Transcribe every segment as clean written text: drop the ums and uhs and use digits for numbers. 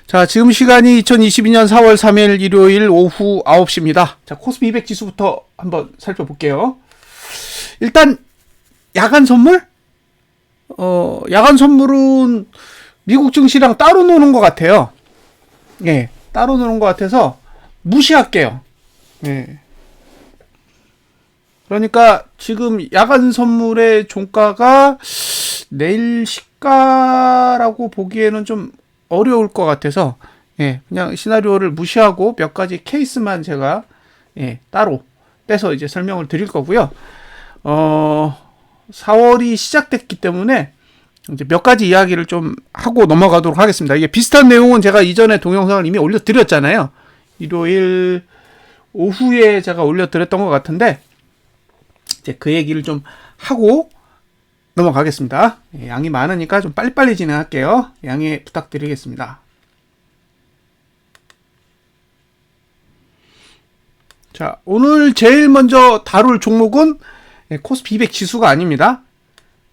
자, 지금 시간이 2022년 4월 3일 일요일 오후 9시입니다. 자, 코스피 200 지수부터 한번 살펴볼게요. 일단 야간 선물? 야간 선물은 미국 증시랑 따로 노는 것 같아요. 예, 따로 노는 것 같아서 무시할게요. 예. 그러니까 지금 야간 선물의 종가가 내일 시가라고 보기에는 좀 어려울 것 같아서, 예, 그냥 시나리오를 무시하고 몇 가지 케이스만 제가, 예, 따로 떼서 이제 설명을 드릴 거고요. 4월이 시작됐기 때문에 이제 몇 가지 이야기를 좀 하고 넘어가도록 하겠습니다. 이게 비슷한 내용은 제가 이전에 동영상을 이미 올려드렸잖아요. 일요일 오후에 제가 올려드렸던 것 같은데, 이제 그 얘기를 좀 하고 넘어가겠습니다. 양이 많으니까 좀 빨리빨리 진행할게요. 양해 부탁드리겠습니다. 자, 오늘 제일 먼저 다룰 종목은 코스피 200 지수가 아닙니다.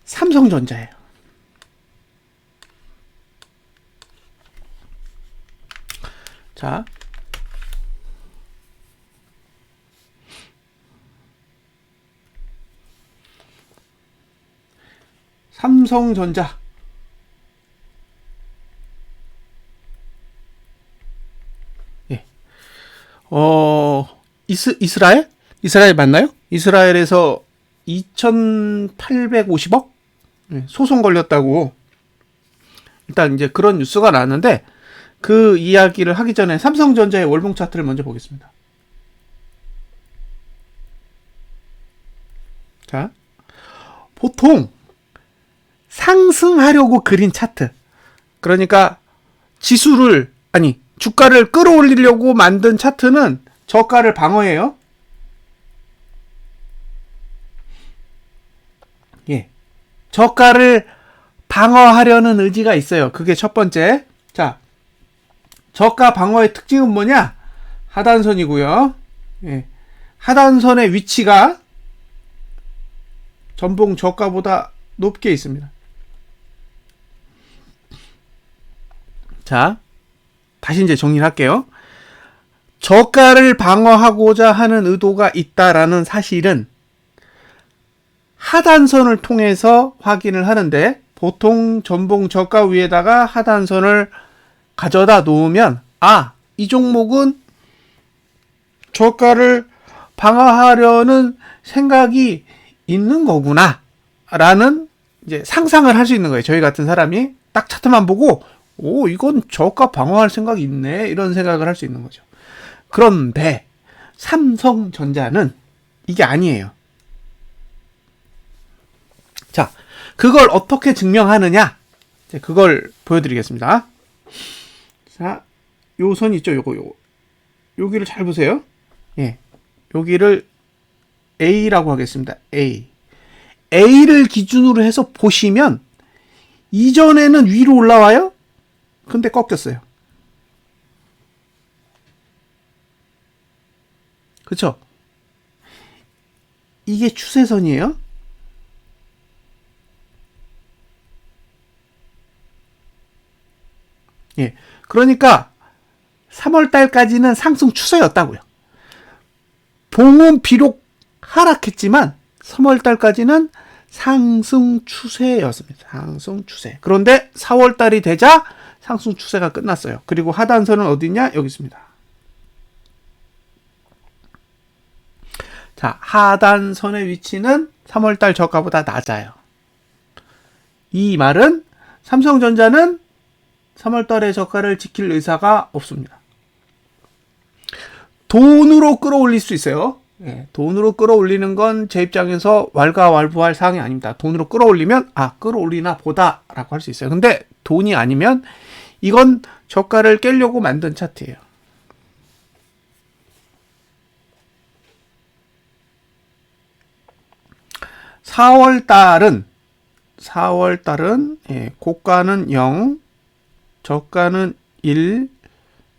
삼성전자예요. 자, 삼성전자. 예. 이스라엘? 이스라엘 맞나요? 이스라엘에서 2,850억? 예, 소송 걸렸다고. 일단 이제 그런 뉴스가 나왔는데, 그 이야기를 하기 전에 삼성전자의 월봉 차트를 먼저 보겠습니다. 자, 보통 상승하려고 그린 차트. 그러니까 주가를 끌어올리려고 만든 차트는 저가를 방어해요. 예. 저가를 방어하려는 의지가 있어요. 그게 첫 번째. 자, 저가 방어의 특징은 뭐냐? 하단선이고요. 예. 하단선의 위치가 전봉 저가보다 높게 있습니다. 자, 다시 이제 정리를 할게요. 저가를 방어하고자 하는 의도가 있다라는 사실은 하단선을 통해서 확인을 하는데, 보통 전봉 저가 위에다가 하단선을 가져다 놓으면, 이 종목은 저가를 방어하려는 생각이 있는 거구나 라는 이제 상상을 할 수 있는 거예요. 저희 같은 사람이 딱 차트만 보고 이건 저가 방어할 생각이 있네, 이런 생각을 할 수 있는 거죠. 그런데 삼성전자는 이게 아니에요. 자, 그걸 어떻게 증명하느냐? 그걸 보여드리겠습니다. 자, 요 선 있죠? 요거. 여기를 잘 보세요. 예. 여기를 A라고 하겠습니다. A를 기준으로 해서 보시면, 이전에는 위로 올라와요? 근데 꺾였어요. 그쵸? 이게 추세선이에요. 예. 그러니까 3월달까지는 상승 추세였다고요. 봉은 비록 하락했지만 3월달까지는 상승 추세였습니다. 상승 추세. 그런데 4월달이 되자 상승 추세가 끝났어요. 그리고 하단선은 어디냐? 여기 있습니다. 자, 하단선의 위치는 3월달 저가보다 낮아요. 이 말은 삼성전자는 3월달의 저가를 지킬 의사가 없습니다. 돈으로 끌어올릴 수 있어요. 예, 돈으로 끌어올리는 건 제 입장에서 왈가왈부할 사항이 아닙니다. 돈으로 끌어올리면 끌어올리나 보다 라고 할 수 있어요. 근데 돈이 아니면 이건 저가를 깨려고 만든 차트예요. (4월달은) 고가는 0, 저가는 1,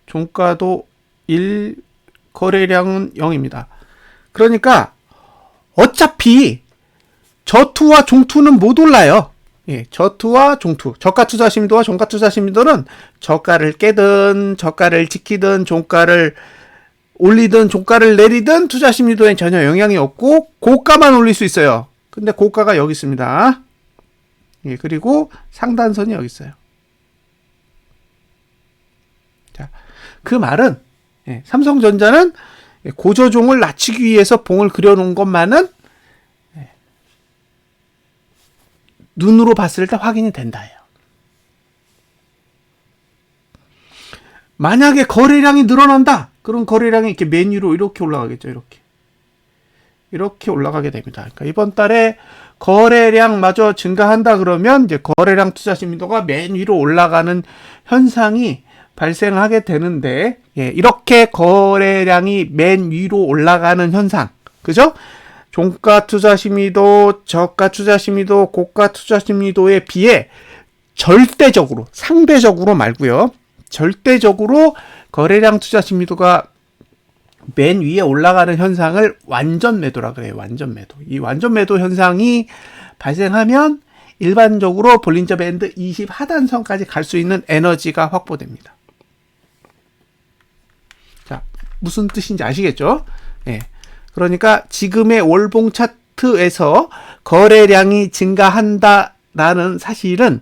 종가도 1, 거래량은 0입니다. 그러니까 어차피 저투와 종투는 못 올라요. 예, 저투와 종투, 저가 투자 심리도와 종가 투자 심리도는 저가를 깨든 저가를 지키든 종가를 올리든 종가를 내리든 투자 심리도엔 전혀 영향이 없고 고가만 올릴 수 있어요. 근데 고가가 여기 있습니다. 예, 그리고 상단선이 여기 있어요. 자, 그 말은 삼성전자는 고조종을 낮추기 위해서 봉을 그려놓은 것만은 눈으로 봤을 때 확인이 된다예요. 만약에 거래량이 늘어난다. 그럼 거래량이 이렇게 맨 위로 이렇게 올라가겠죠. 이렇게 올라가게 됩니다. 그러니까 이번 달에 거래량마저 증가한다 그러면 이제 거래량 투자 심리도가 맨 위로 올라가는 현상이 발생하게 되는데, 예, 이렇게 거래량이 맨 위로 올라가는 현상, 그죠? 종가 투자 심리도, 저가 투자 심리도, 고가 투자 심리도에 비해 절대적으로, 상대적으로 말고요. 절대적으로 거래량 투자 심리도가 맨 위에 올라가는 현상을 완전 매도라 그래요. 완전 매도. 이 완전 매도 현상이 발생하면 일반적으로 볼린저 밴드 20 하단선까지 갈 수 있는 에너지가 확보됩니다. 자, 무슨 뜻인지 아시겠죠? 예. 그러니까 지금의 월봉 차트에서 거래량이 증가한다라는 사실은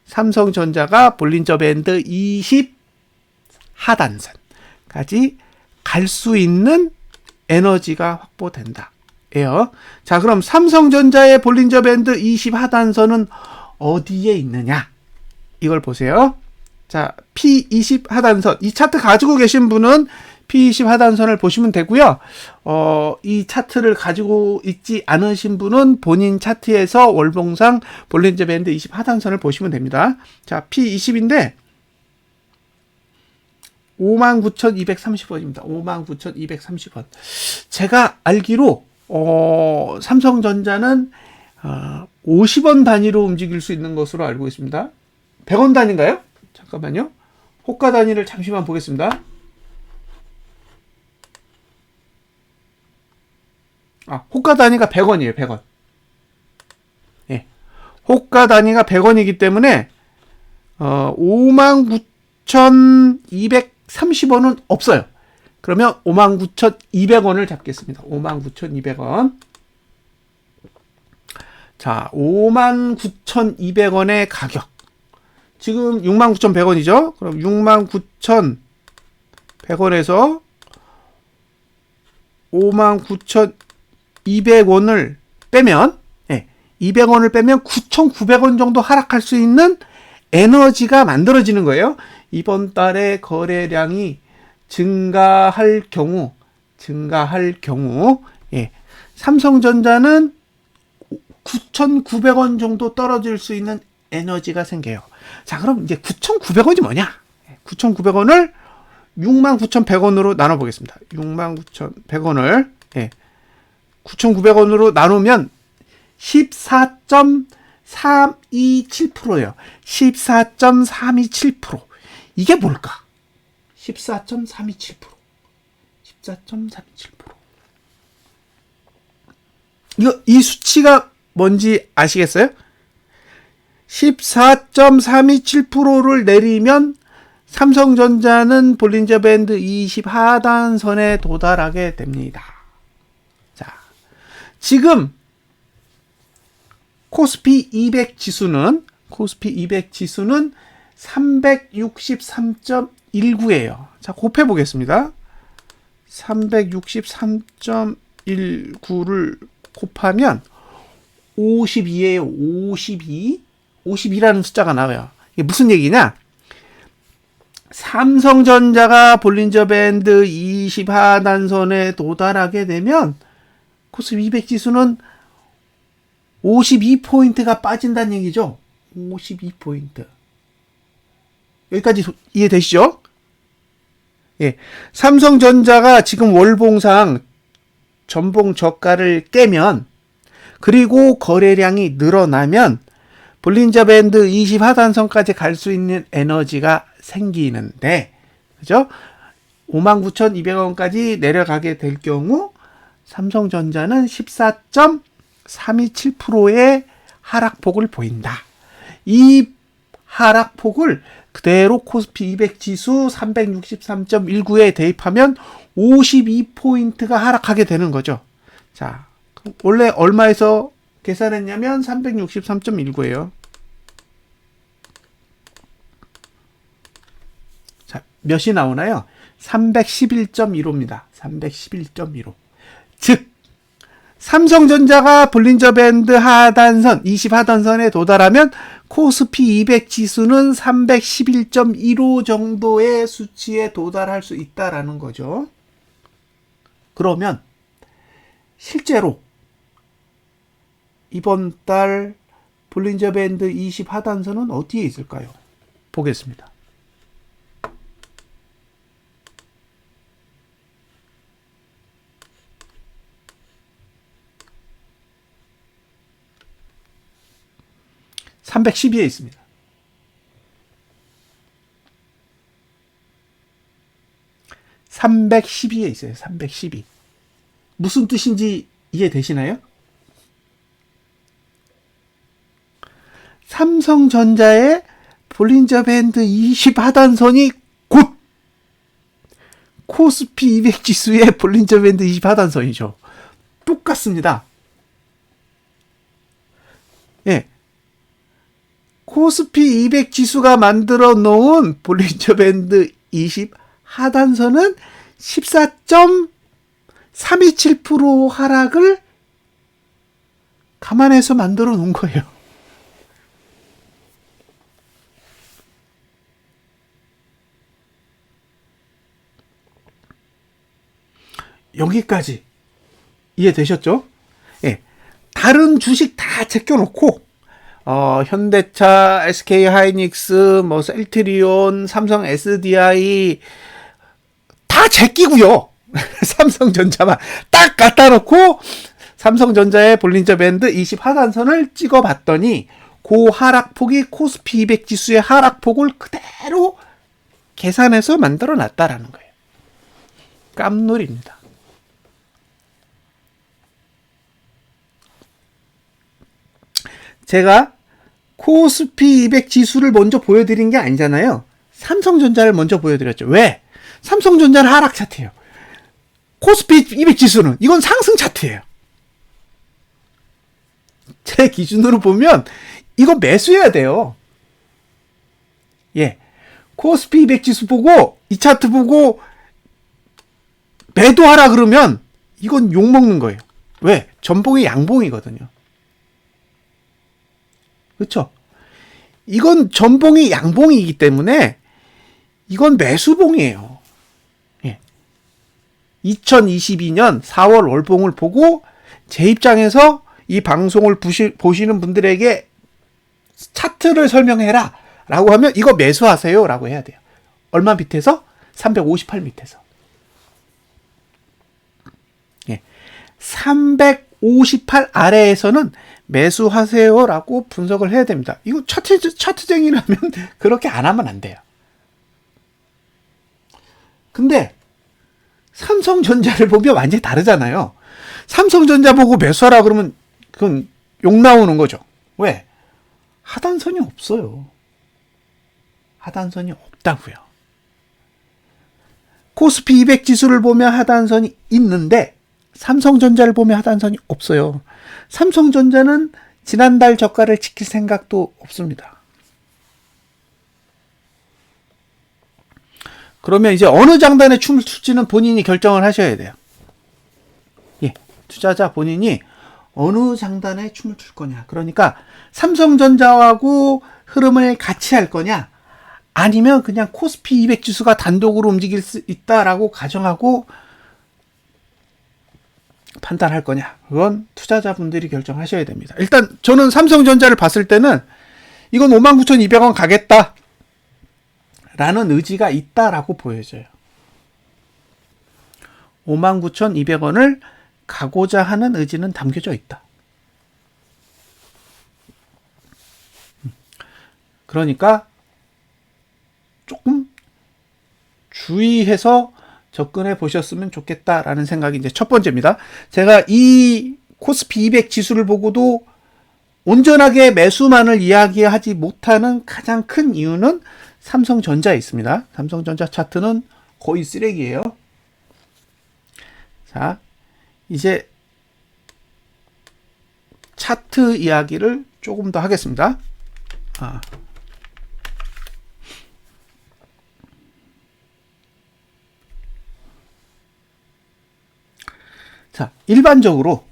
삼성전자가 볼린저 밴드 20 하단선까지 갈 수 있는 에너지가 확보된다. 예요. 자, 그럼 삼성전자의 볼린저 밴드 20 하단선은 어디에 있느냐? 이걸 보세요. 자, P20 하단선. 이 차트 가지고 계신 분은 P20 하단선을 보시면 되고요. 이 차트를 가지고 있지 않으신 분은 본인 차트에서 월봉상 볼린저 밴드 20 하단선을 보시면 됩니다. 자, P20인데 59,230원입니다. 59,230원. 제가 알기로 삼성전자는 50원 단위로 움직일 수 있는 것으로 알고 있습니다. 100원 단위인가요? 잠깐만요. 호가 단위를 잠시만 보겠습니다. 호가 단위가 100원이에요. 100원. 예. 호가 단위가 100원이기 때문에 59,230원은 없어요. 그러면 59,200원을 잡겠습니다. 59,200원. 자, 59,200원의 가격. 지금 69,100원이죠? 그럼 69,100원에서 59,200원을 빼면, 200원을 빼면 9,900원 정도 하락할 수 있는 에너지가 만들어지는 거예요. 이번 달에 거래량이 증가할 경우, 삼성전자는 9,900원 정도 떨어질 수 있는 에너지가 생겨요. 자, 그럼 이제 9,900원이 뭐냐? 9,900원을 69,100원으로 나눠보겠습니다. 69,100원을 9,900원으로 나누면 14.327%예요. 14.327%. 이게 뭘까? 14.327%. 14.327%. 이 수치가 뭔지 아시겠어요? 14.327%를 내리면 삼성전자는 볼린저 밴드 20 하단선에 도달하게 됩니다. 자, 지금 코스피 200 지수는 363.19예요. 자, 곱해 보겠습니다. 363.19를 곱하면 52예요. 52. 52라는 숫자가 나와요. 이게 무슨 얘기냐? 삼성전자가 볼린저 밴드 20 하단선에 도달하게 되면 코스피 200 지수는 52포인트가 빠진다는 얘기죠. 52포인트. 여기까지 이해되시죠? 예. 삼성전자가 지금 월봉상 전봉 저가를 깨면, 그리고 거래량이 늘어나면 볼린저 밴드 20 하단선까지 갈 수 있는 에너지가 생기는데, 그죠? 59,200원까지 내려가게 될 경우 삼성전자는 14.327%의 하락폭을 보인다. 이 하락폭을 그대로 코스피 200 지수 363.19에 대입하면 52포인트가 하락하게 되는 거죠. 자, 원래 얼마에서 계산했냐면 363.19예요. 자, 몇이 나오나요? 311.15입니다. 311.15. 즉 삼성전자가 볼린저 밴드 하단선 20하단선에 도달하면 코스피 200 지수는 311.15 정도의 수치에 도달할 수 있다라는 거죠. 그러면 실제로 이번 달 볼린저 밴드 20 하단선은 어디에 있을까요? 보겠습니다. (312에) 있습니다. (312에) 있어요. 312. 무슨 뜻인지 이해되시나요? 삼성전자의 볼린저 밴드 20 하단선이 곧 코스피 200 지수의 볼린저 밴드 20 하단선이죠. 똑같습니다. 예. 코스피 200 지수가 만들어 놓은 볼린저 밴드 20 하단선은 14.327% 하락을 감안해서 만들어 놓은 거예요. 여기까지 이해되셨죠? 예. 다른 주식 다 제껴놓고 현대차, SK 하이닉스, 뭐 셀트리온, 삼성 SDI 다 제끼고요. 삼성전자만 딱 갖다 놓고 삼성전자의 볼린저 밴드 20 하단선을 찍어봤더니 그 하락폭이 코스피 200 지수의 하락폭을 그대로 계산해서 만들어 놨다라는 거예요. 깜놀입니다. 제가 코스피 200 지수를 먼저 보여드린 게 아니잖아요. 삼성전자를 먼저 보여드렸죠. 왜? 삼성전자는 하락 차트예요. 코스피 200 지수는 이건 상승 차트예요. 제 기준으로 보면 이거 매수해야 돼요. 예. 코스피 200 지수 보고 이 차트 보고 매도하라 그러면 이건 욕먹는 거예요. 왜? 전봉이 양봉이거든요. 그렇죠? 이건 전봉이 양봉이기 때문에 이건 매수봉이에요. 예. 2022년 4월 월봉을 보고 제 입장에서 이 방송을 보시는 분들에게 차트를 설명해라 라고 하면 이거 매수하세요 라고 해야 돼요. 얼마 밑에서? 358 밑에서. 예. 358 아래에서는 매수하세요라고 분석을 해야 됩니다. 이거 차트쟁이라면 그렇게 안 하면 안 돼요. 근데 삼성전자를 보면 완전히 다르잖아요. 삼성전자 보고 매수하라 그러면 그건 욕 나오는 거죠. 왜? 하단선이 없어요. 하단선이 없다고요. 코스피 200 지수를 보면 하단선이 있는데 삼성전자를 보면 하단선이 없어요. 삼성전자는 지난달 저가를 지킬 생각도 없습니다. 그러면 이제 어느 장단에 춤을 출지는 본인이 결정을 하셔야 돼요. 예, 투자자 본인이 어느 장단에 춤을 출 거냐. 그러니까 삼성전자하고 흐름을 같이 할 거냐, 아니면 그냥 코스피 200 지수가 단독으로 움직일 수 있다라고 가정하고 판단할 거냐. 그건 투자자분들이 결정하셔야 됩니다. 일단 저는 삼성전자를 봤을 때는 이건 59,200원 가겠다 라는 의지가 있다라고 보여져요. 59,200원을 가고자 하는 의지는 담겨져 있다. 그러니까 조금 주의해서 접근해 보셨으면 좋겠다라는 생각이 이제 첫 번째입니다. 제가 이 코스피 200 지수를 보고도 온전하게 매수만을 이야기하지 못하는 가장 큰 이유는 삼성전자에 있습니다. 삼성전자 차트는 거의 쓰레기예요. 자, 이제 차트 이야기를 조금 더 하겠습니다. 자, 일반적으로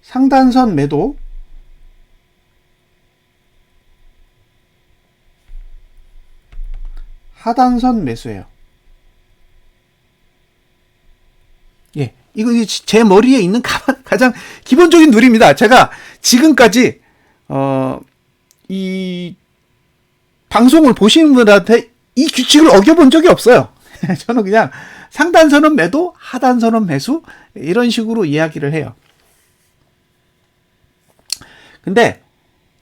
상단선 매도, 하단선 매수예요. 예, 이거 제 머리에 있는 가장 기본적인 룰입니다. 제가 지금까지 이 방송을 보시는 분들한테 이 규칙을 어겨본 적이 없어요. 저는 그냥 상단선은 매도, 하단선은 매수, 이런 식으로 이야기를 해요. 근데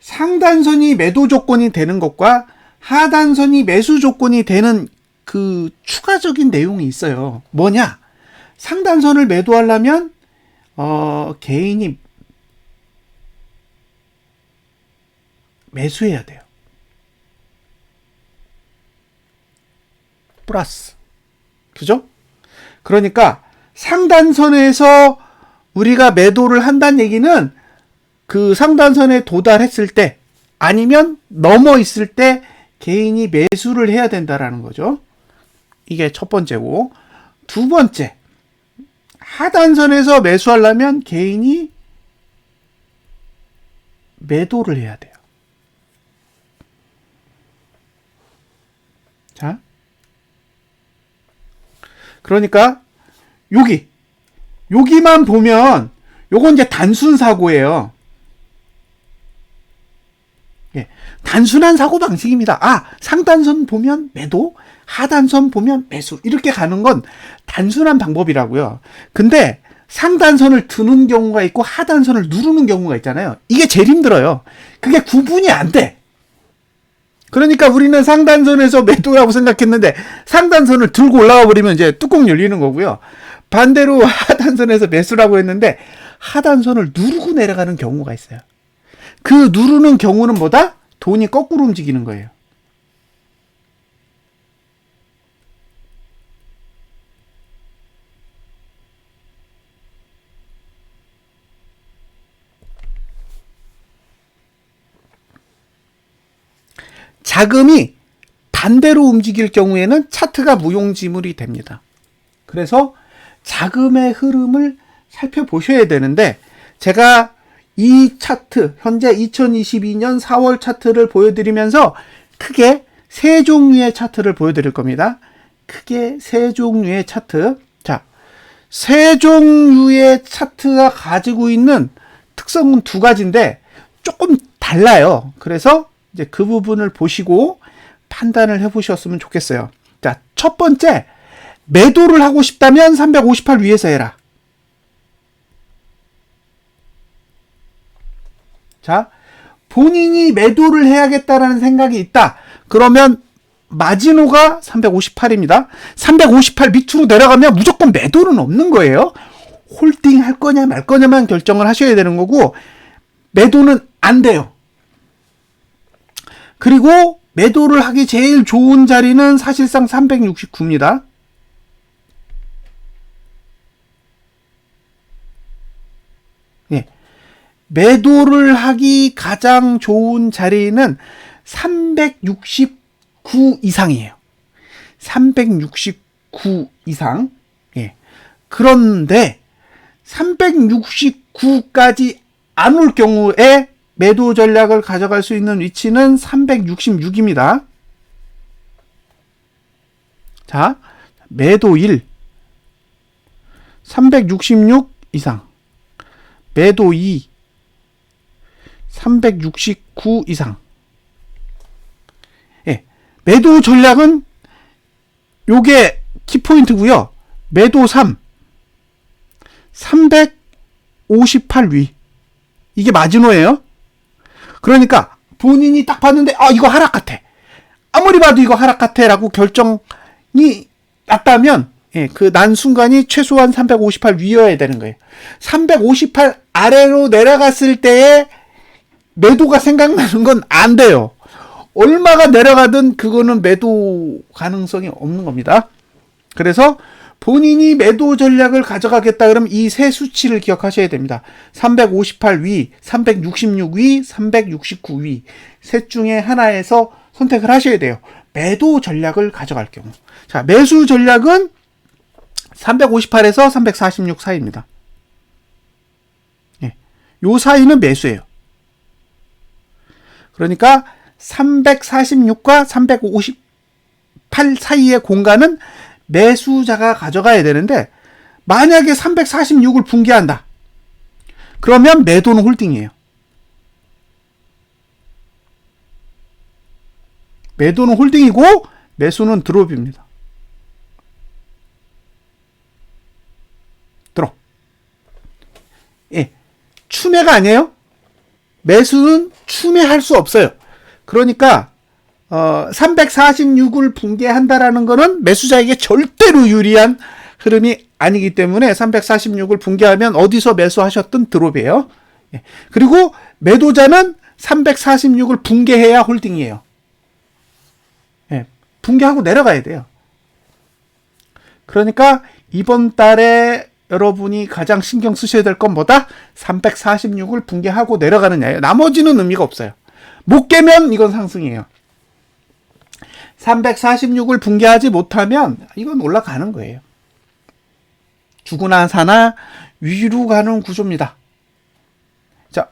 상단선이 매도 조건이 되는 것과 하단선이 매수 조건이 되는 그 추가적인 내용이 있어요. 뭐냐? 상단선을 매도하려면 개인이 매수해야 돼요. 플러스. 그죠? 그러니까 상단선에서 우리가 매도를 한다는 얘기는 그 상단선에 도달했을 때 아니면 넘어 있을 때 개인이 매수를 해야 된다라는 거죠. 이게 첫 번째고, 두 번째, 하단선에서 매수하려면 개인이 매도를 해야 돼요. 자, 그러니까 여기만 보면 요건 이제 단순 사고예요. 예, 단순한 사고 방식입니다. 상단선 보면 매도, 하단선 보면 매수, 이렇게 가는 건 단순한 방법이라고요. 근데 상단선을 드는 경우가 있고 하단선을 누르는 경우가 있잖아요. 이게 제일 힘들어요. 그게 구분이 안 돼. 그러니까 우리는 상단선에서 매도라고 생각했는데 상단선을 들고 올라가 버리면 이제 뚜껑 열리는 거고요. 반대로 하단선에서 매수라고 했는데 하단선을 누르고 내려가는 경우가 있어요. 그 누르는 경우는 뭐다? 돈이 거꾸로 움직이는 거예요. 자금이 반대로 움직일 경우에는 차트가 무용지물이 됩니다. 그래서 자금의 흐름을 살펴보셔야 되는데, 제가 이 차트, 현재 2022년 4월 차트를 보여드리면서 크게 세 종류의 차트를 보여드릴 겁니다. 크게 세 종류의 차트. 자, 세 종류의 차트가 가지고 있는 특성은 두 가지인데 조금 달라요. 그래서 이제 그 부분을 보시고 판단을 해보셨으면 좋겠어요. 자, 첫 번째, 매도를 하고 싶다면 358 위에서 해라. 자, 본인이 매도를 해야겠다라는 생각이 있다. 그러면 마지노가 358입니다. 358 밑으로 내려가면 무조건 매도는 없는 거예요. 홀딩 할 거냐 말 거냐만 결정을 하셔야 되는 거고, 매도는 안 돼요. 그리고 매도를 하기 제일 좋은 자리는 사실상 369입니다. 예. 매도를 하기 가장 좋은 자리는 369 이상이에요. 369 이상. 예. 그런데 369까지 안 올 경우에 매도 전략을 가져갈 수 있는 위치는 366입니다. 자, 매도 1, 366 이상. 매도 2, 369 이상. 예, 매도 전략은 요게 키포인트고요. 매도 3, 358 위. 이게 마지노예요. 그러니까 본인이 딱 봤는데 이거 하락 같아. 아무리 봐도 이거 하락 같아 라고 결정이 났다면, 예, 그 난 순간이 최소한 358 위여야 되는 거예요. 358 아래로 내려갔을 때에 매도가 생각나는 건 안 돼요. 얼마가 내려가든 그거는 매도 가능성이 없는 겁니다. 그래서 본인이 매도 전략을 가져가겠다 그러면 이 세 수치를 기억하셔야 됩니다. 358 위, 366 위, 369 위. 셋 중에 하나에서 선택을 하셔야 돼요. 매도 전략을 가져갈 경우. 자, 매수 전략은 358에서 346 사이입니다. 예. 요 사이는 매수예요. 그러니까 346과 358 사이의 공간은 매수자가 가져가야 되는데 만약에 346을 붕괴한다. 그러면 매도는 홀딩이에요. 매도는 홀딩이고 매수는 드롭입니다. 드롭. 예. 추매가 아니에요. 매수는 추매할 수 없어요. 그러니까 346을 붕괴한다라는 거는 매수자에게 절대로 유리한 흐름이 아니기 때문에 346을 붕괴하면 어디서 매수하셨든 드롭이에요. 예. 그리고 매도자는 346을 붕괴해야 홀딩이에요. 예. 붕괴하고 내려가야 돼요. 그러니까 이번 달에 여러분이 가장 신경 쓰셔야 될 건 뭐다? 346을 붕괴하고 내려가느냐예요. 나머지는 의미가 없어요. 못 깨면 이건 상승이에요. 346을 붕괴하지 못하면 이건 올라가는 거예요. 주거나 사나 위로 가는 구조입니다. 자,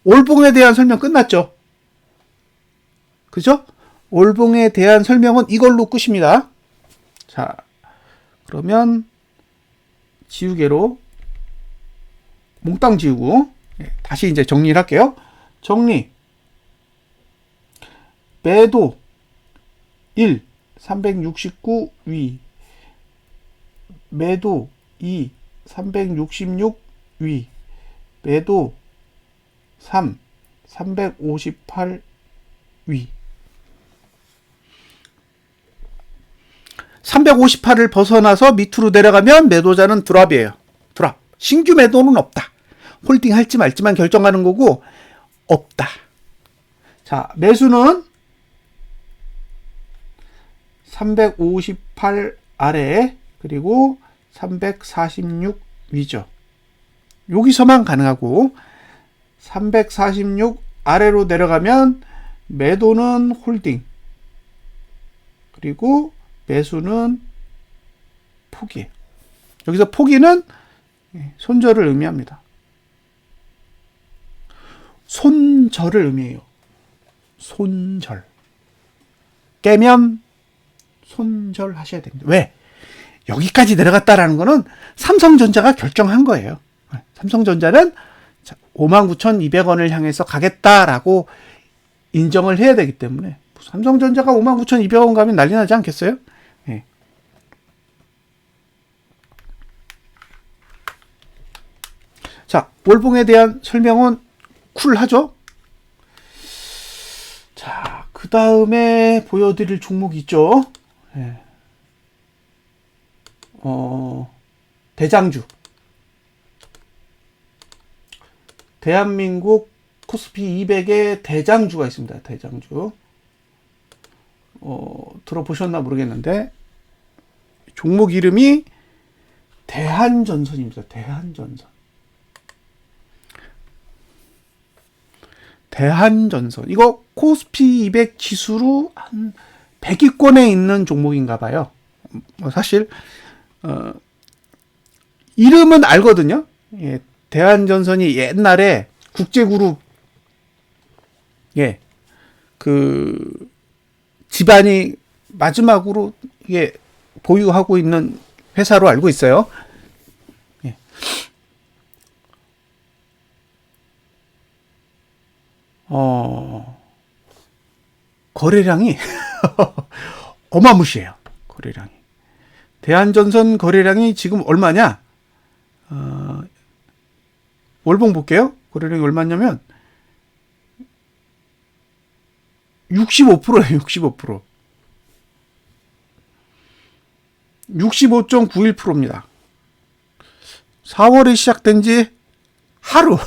올봉에 대한 설명 끝났죠? 그죠? 올봉에 대한 설명은 이걸로 끝입니다. 자, 그러면 지우개로 몽땅 지우고 다시 이제 정리를 할게요. 정리. 매도 1, 369 위. 매도 2, 366 위. 매도 3, 358 위. 358을 벗어나서 밑으로 내려가면 매도자는 드랍이에요. 드랍. 신규 매도는 없다. 홀딩 할지 말지만 결정하는 거고 없다. 자, 매수는 358 아래 그리고 346 위죠. 여기서만 가능하고 346 아래로 내려가면 매도는 홀딩 그리고 매수는 포기. 여기서 포기는 손절을 의미합니다. 손절을 의미해요. 손절. 깨면 손절하셔야 됩니다. 왜? 여기까지 내려갔다라는 거는 삼성전자가 결정한 거예요. 삼성전자는 59,200원을 향해서 가겠다라고 인정을 해야 되기 때문에 삼성전자가 59,200원 가면 난리 나지 않겠어요? 네. 자, 월봉에 대한 설명은 쿨하죠? 자, 그 다음에 보여드릴 종목이 있죠. 네. 대장주. 대한민국 코스피 200의 대장주가 있습니다. 대장주. 들어보셨나 모르겠는데, 종목 이름이 대한전선입니다. 대한전선. 대한전선. 이거 코스피 200 지수로 한 100위권에 있는 종목인가 봐요. 사실, 이름은 알거든요. 예, 대한전선이 옛날에 국제그룹, 예, 그, 집안이 마지막으로, 예, 보유하고 있는 회사로 알고 있어요. 예. 거래량이 어마무시해요. 거래량이. 대한전선 거래량이 지금 얼마냐? 월봉 볼게요. 거래량이 얼마냐면 65%예요. 65%. 65.91%입니다. 4월이 시작된 지 하루.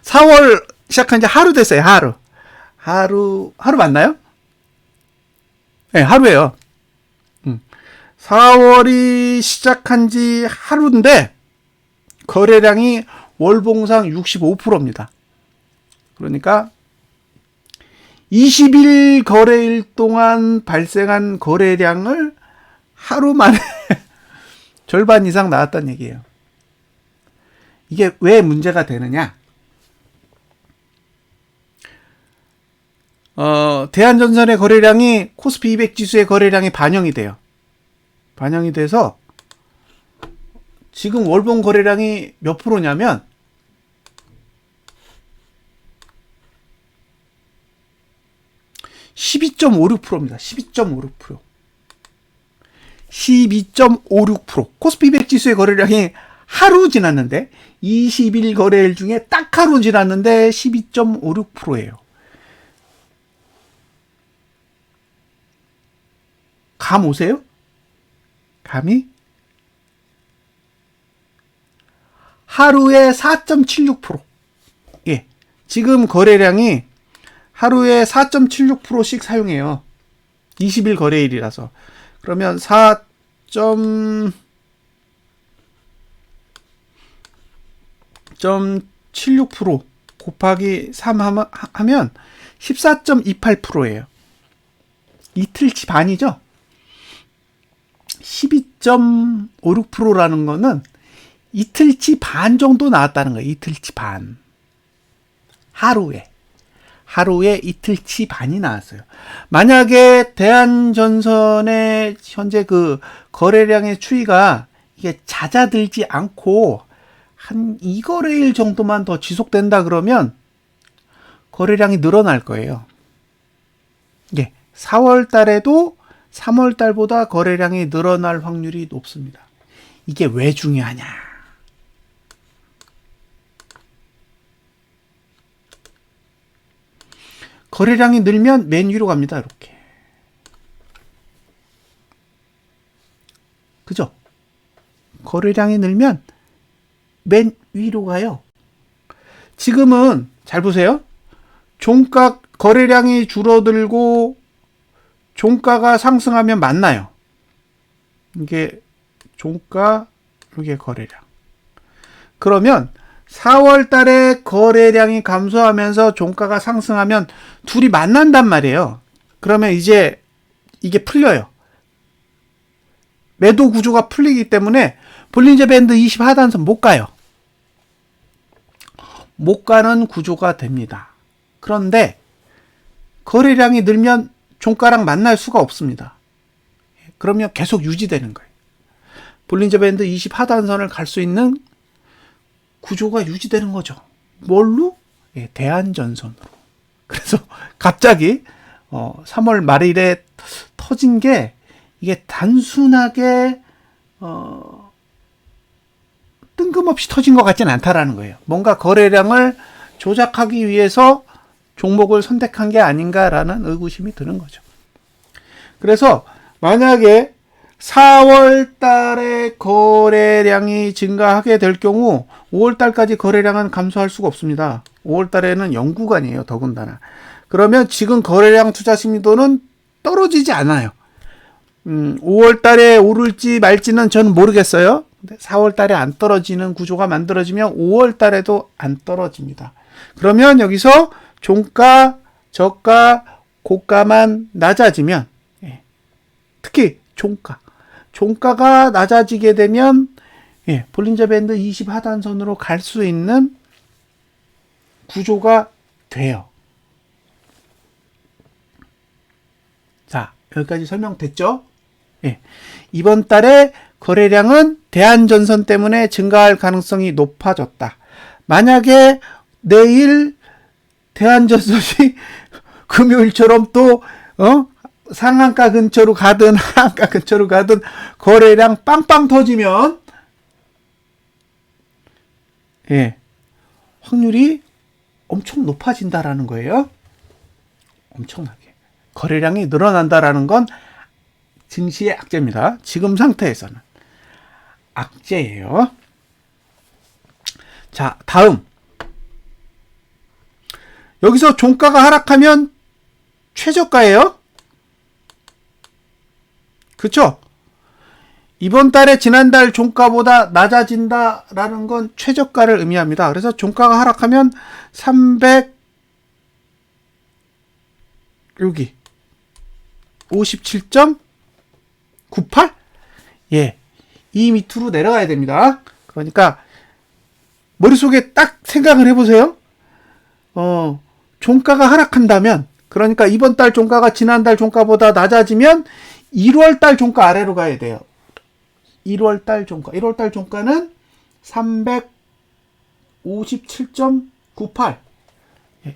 4월 시작한 지 하루 됐어요. 하루 맞나요? 네, 하루예요. 4월이 시작한 지 하루인데 거래량이 월봉상 65%입니다. 그러니까 20일 거래일 동안 발생한 거래량을 하루 만에 절반 이상 나왔다는 얘기예요. 이게 왜 문제가 되느냐? 대한전선의 거래량이 코스피 200 지수의 거래량이 반영이 돼요. 반영이 돼서 지금 월봉 거래량이 몇 프로냐면 12.56%입니다. 12.56%. 12.56%. 코스피 200 지수의 거래량이 하루 지났는데 20일 거래일 중에 딱 하루 지났는데 12.56%예요. 감 오세요? 감이? 하루에 4.76%. 예. 지금 거래량이 하루에 4.76%씩 사용해요. 20일 거래일이라서. 그러면 4.76% 곱하기 3 하면 14.28%예요. 이틀치 반이죠? 12.56%라는 거는 이틀치 반 정도 나왔다는 거예요. 이틀치 반. 하루에 이틀치 반이 나왔어요. 만약에 대한전선의 현재 그 거래량의 추이가 이게 잦아들지 않고 한 2거래일 정도만 더 지속된다 그러면 거래량이 늘어날 거예요. 예. 4월 달에도 3월 달보다 거래량이 늘어날 확률이 높습니다. 이게 왜 중요하냐? 거래량이 늘면 맨 위로 갑니다. 이렇게. 그죠? 거래량이 늘면 맨 위로 가요. 지금은 잘 보세요. 종가 거래량이 줄어들고 종가가 상승하면 맞나요? 이게 종가, 이게 거래량. 그러면 4월 달에 거래량이 감소하면서 종가가 상승하면 둘이 만난단 말이에요. 그러면 이제 이게 풀려요. 매도 구조가 풀리기 때문에 볼린저 밴드 20 하단선 못 가요. 못 가는 구조가 됩니다. 그런데 거래량이 늘면 종가랑 만날 수가 없습니다. 그러면 계속 유지되는 거예요. 볼린저 밴드 20 하단선을 갈 수 있는 구조가 유지되는 거죠. 뭘로? 예, 대한전선으로. 그래서 갑자기 3월 말일에 터진 게 이게 단순하게 뜬금없이 터진 것 같지는 않다라는 거예요. 뭔가 거래량을 조작하기 위해서 종목을 선택한 게 아닌가라는 의구심이 드는 거죠. 그래서 만약에 4월 달에 거래량이 증가하게 될 경우 5월 달까지 거래량은 감소할 수가 없습니다. 5월 달에는 0구간이에요. 더군다나. 그러면 지금 거래량 투자 심리도는 떨어지지 않아요. 5월 달에 오를지 말지는 저는 모르겠어요. 근데 4월 달에 안 떨어지는 구조가 만들어지면 5월 달에도 안 떨어집니다. 그러면 여기서 종가, 저가, 고가만 낮아지면, 특히 종가가 낮아지게 되면 볼린저 밴드 20 하단선으로 갈 수 있는 구조가 돼요. 자, 여기까지 설명됐죠? 이번 달에 거래량은 대한전선 때문에 증가할 가능성이 높아졌다. 만약에 내일 대한전선이 금요일처럼 또 상한가 근처로 가든 하한가 근처로 가든 거래량 빵빵 터지면 확률이 엄청 높아진다라는 거예요. 엄청나게. 거래량이 늘어난다라는 건 증시의 악재입니다. 지금 상태에서는 악재예요. 자, 다음. 여기서 종가가 하락하면 최저가예요. 그쵸? 이번 달에 지난달 종가보다 낮아진다라는 건 최저가를 의미합니다. 그래서 종가가 하락하면 57.98? 예. 이 밑으로 내려가야 됩니다. 그러니까 머릿속에 딱 생각을 해보세요. 종가가 하락한다면, 그러니까 이번 달 종가가 지난달 종가보다 낮아지면 1월 달 종가 아래로 가야 돼요. 1월 달 종가. 1월 달 종가는 357.98. 예.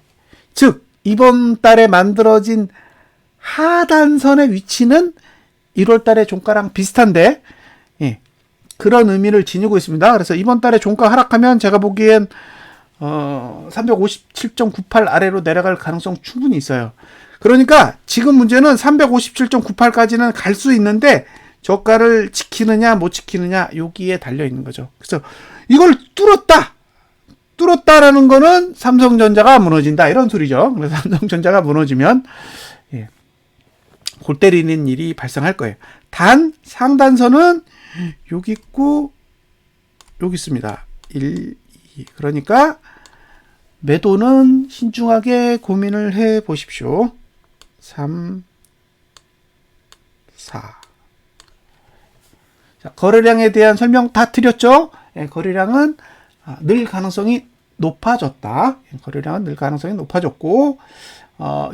즉, 이번 달에 만들어진 하단선의 위치는 1월 달의 종가랑 비슷한데, 예. 그런 의미를 지니고 있습니다. 그래서 이번 달에 종가 하락하면 제가 보기엔 357.98 아래로 내려갈 가능성 충분히 있어요. 그러니까 지금 문제는 357.98까지는 갈 수 있는데 저가를 지키느냐 못 지키느냐 여기에 달려 있는 거죠. 그래서 이걸 뚫었다라는 거는 삼성전자가 무너진다 이런 소리죠. 그래서 삼성전자가 무너지면 골 때리는 일이 발생할 거예요. 단 상단선은 여기 있고 여기 있습니다. 1, 2. 그러니까 매도는 신중하게 고민을 해 보십시오. 3, 4. 자, 거래량에 대한 설명 다 드렸죠? 예, 거래량은 늘 가능성이 높아졌다. 거래량은 늘 가능성이 높아졌고,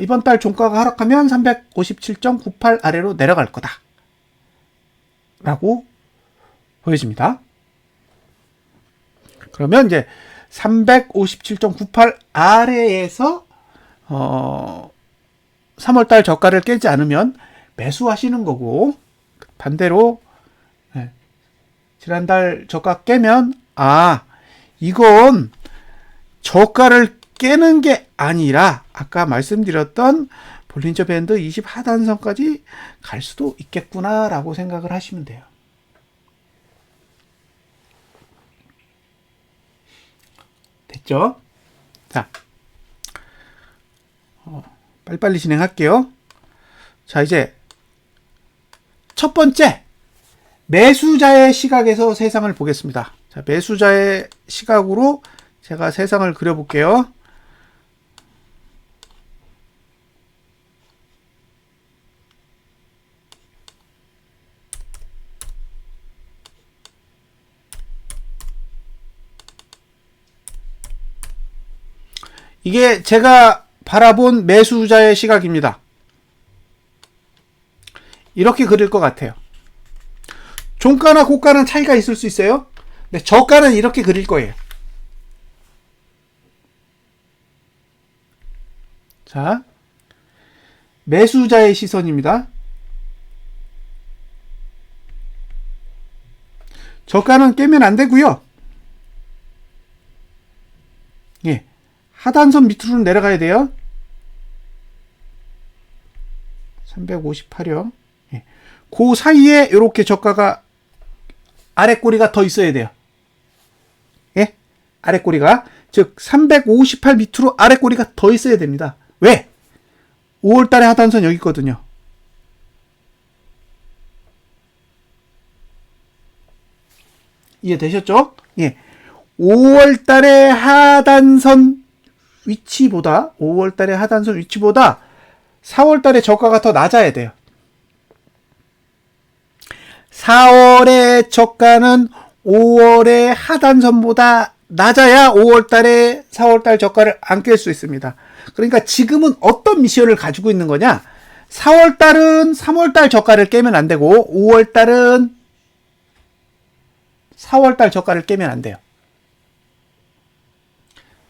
이번 달 종가가 하락하면 357.98 아래로 내려갈 거다. 라고 보여집니다. 그러면 이제 357.98 아래에서 3월달 저가를 깨지 않으면 매수하시는 거고, 반대로 지난달 저가 깨면 이건 저가를 깨는 게 아니라 아까 말씀드렸던 볼린저 밴드 20 하단선까지 갈 수도 있겠구나 라고 생각을 하시면 돼요. 됐죠? 자, 빨리빨리 진행할게요. 자, 이제 첫 번째 매수자의 시각에서 세상을 보겠습니다. 자, 매수자의 시각으로 제가 세상을 그려볼게요. 이게 제가 바라본 매수자의 시각입니다. 이렇게 그릴 것 같아요. 종가나 고가는 차이가 있을 수 있어요. 근데 저가는 이렇게 그릴 거예요. 자, 매수자의 시선입니다. 저가는 깨면 안 되고요. 예. 하단선 밑으로는 내려가야 돼요. 358요. 예. 그 사이에 이렇게 저가가 아래 꼬리가 더 있어야 돼요. 예? 아래 꼬리가. 즉 358 밑으로 아래 꼬리가 더 있어야 됩니다. 왜? 5월달에 하단선 여기 있거든요. 이해되셨죠? 예. 5월달에 하단선 위치보다 5월달에 하단선 위치보다 4월달에 저가가 더 낮아야 돼요. 4월의 저가는 5월의 하단선보다 낮아야 5월달에 4월달 저가를 안 깰 수 있습니다. 그러니까 지금은 어떤 미션을 가지고 있는 거냐? 4월달은 3월달 저가를 깨면 안 되고 5월달은 4월달 저가를 깨면 안 돼요.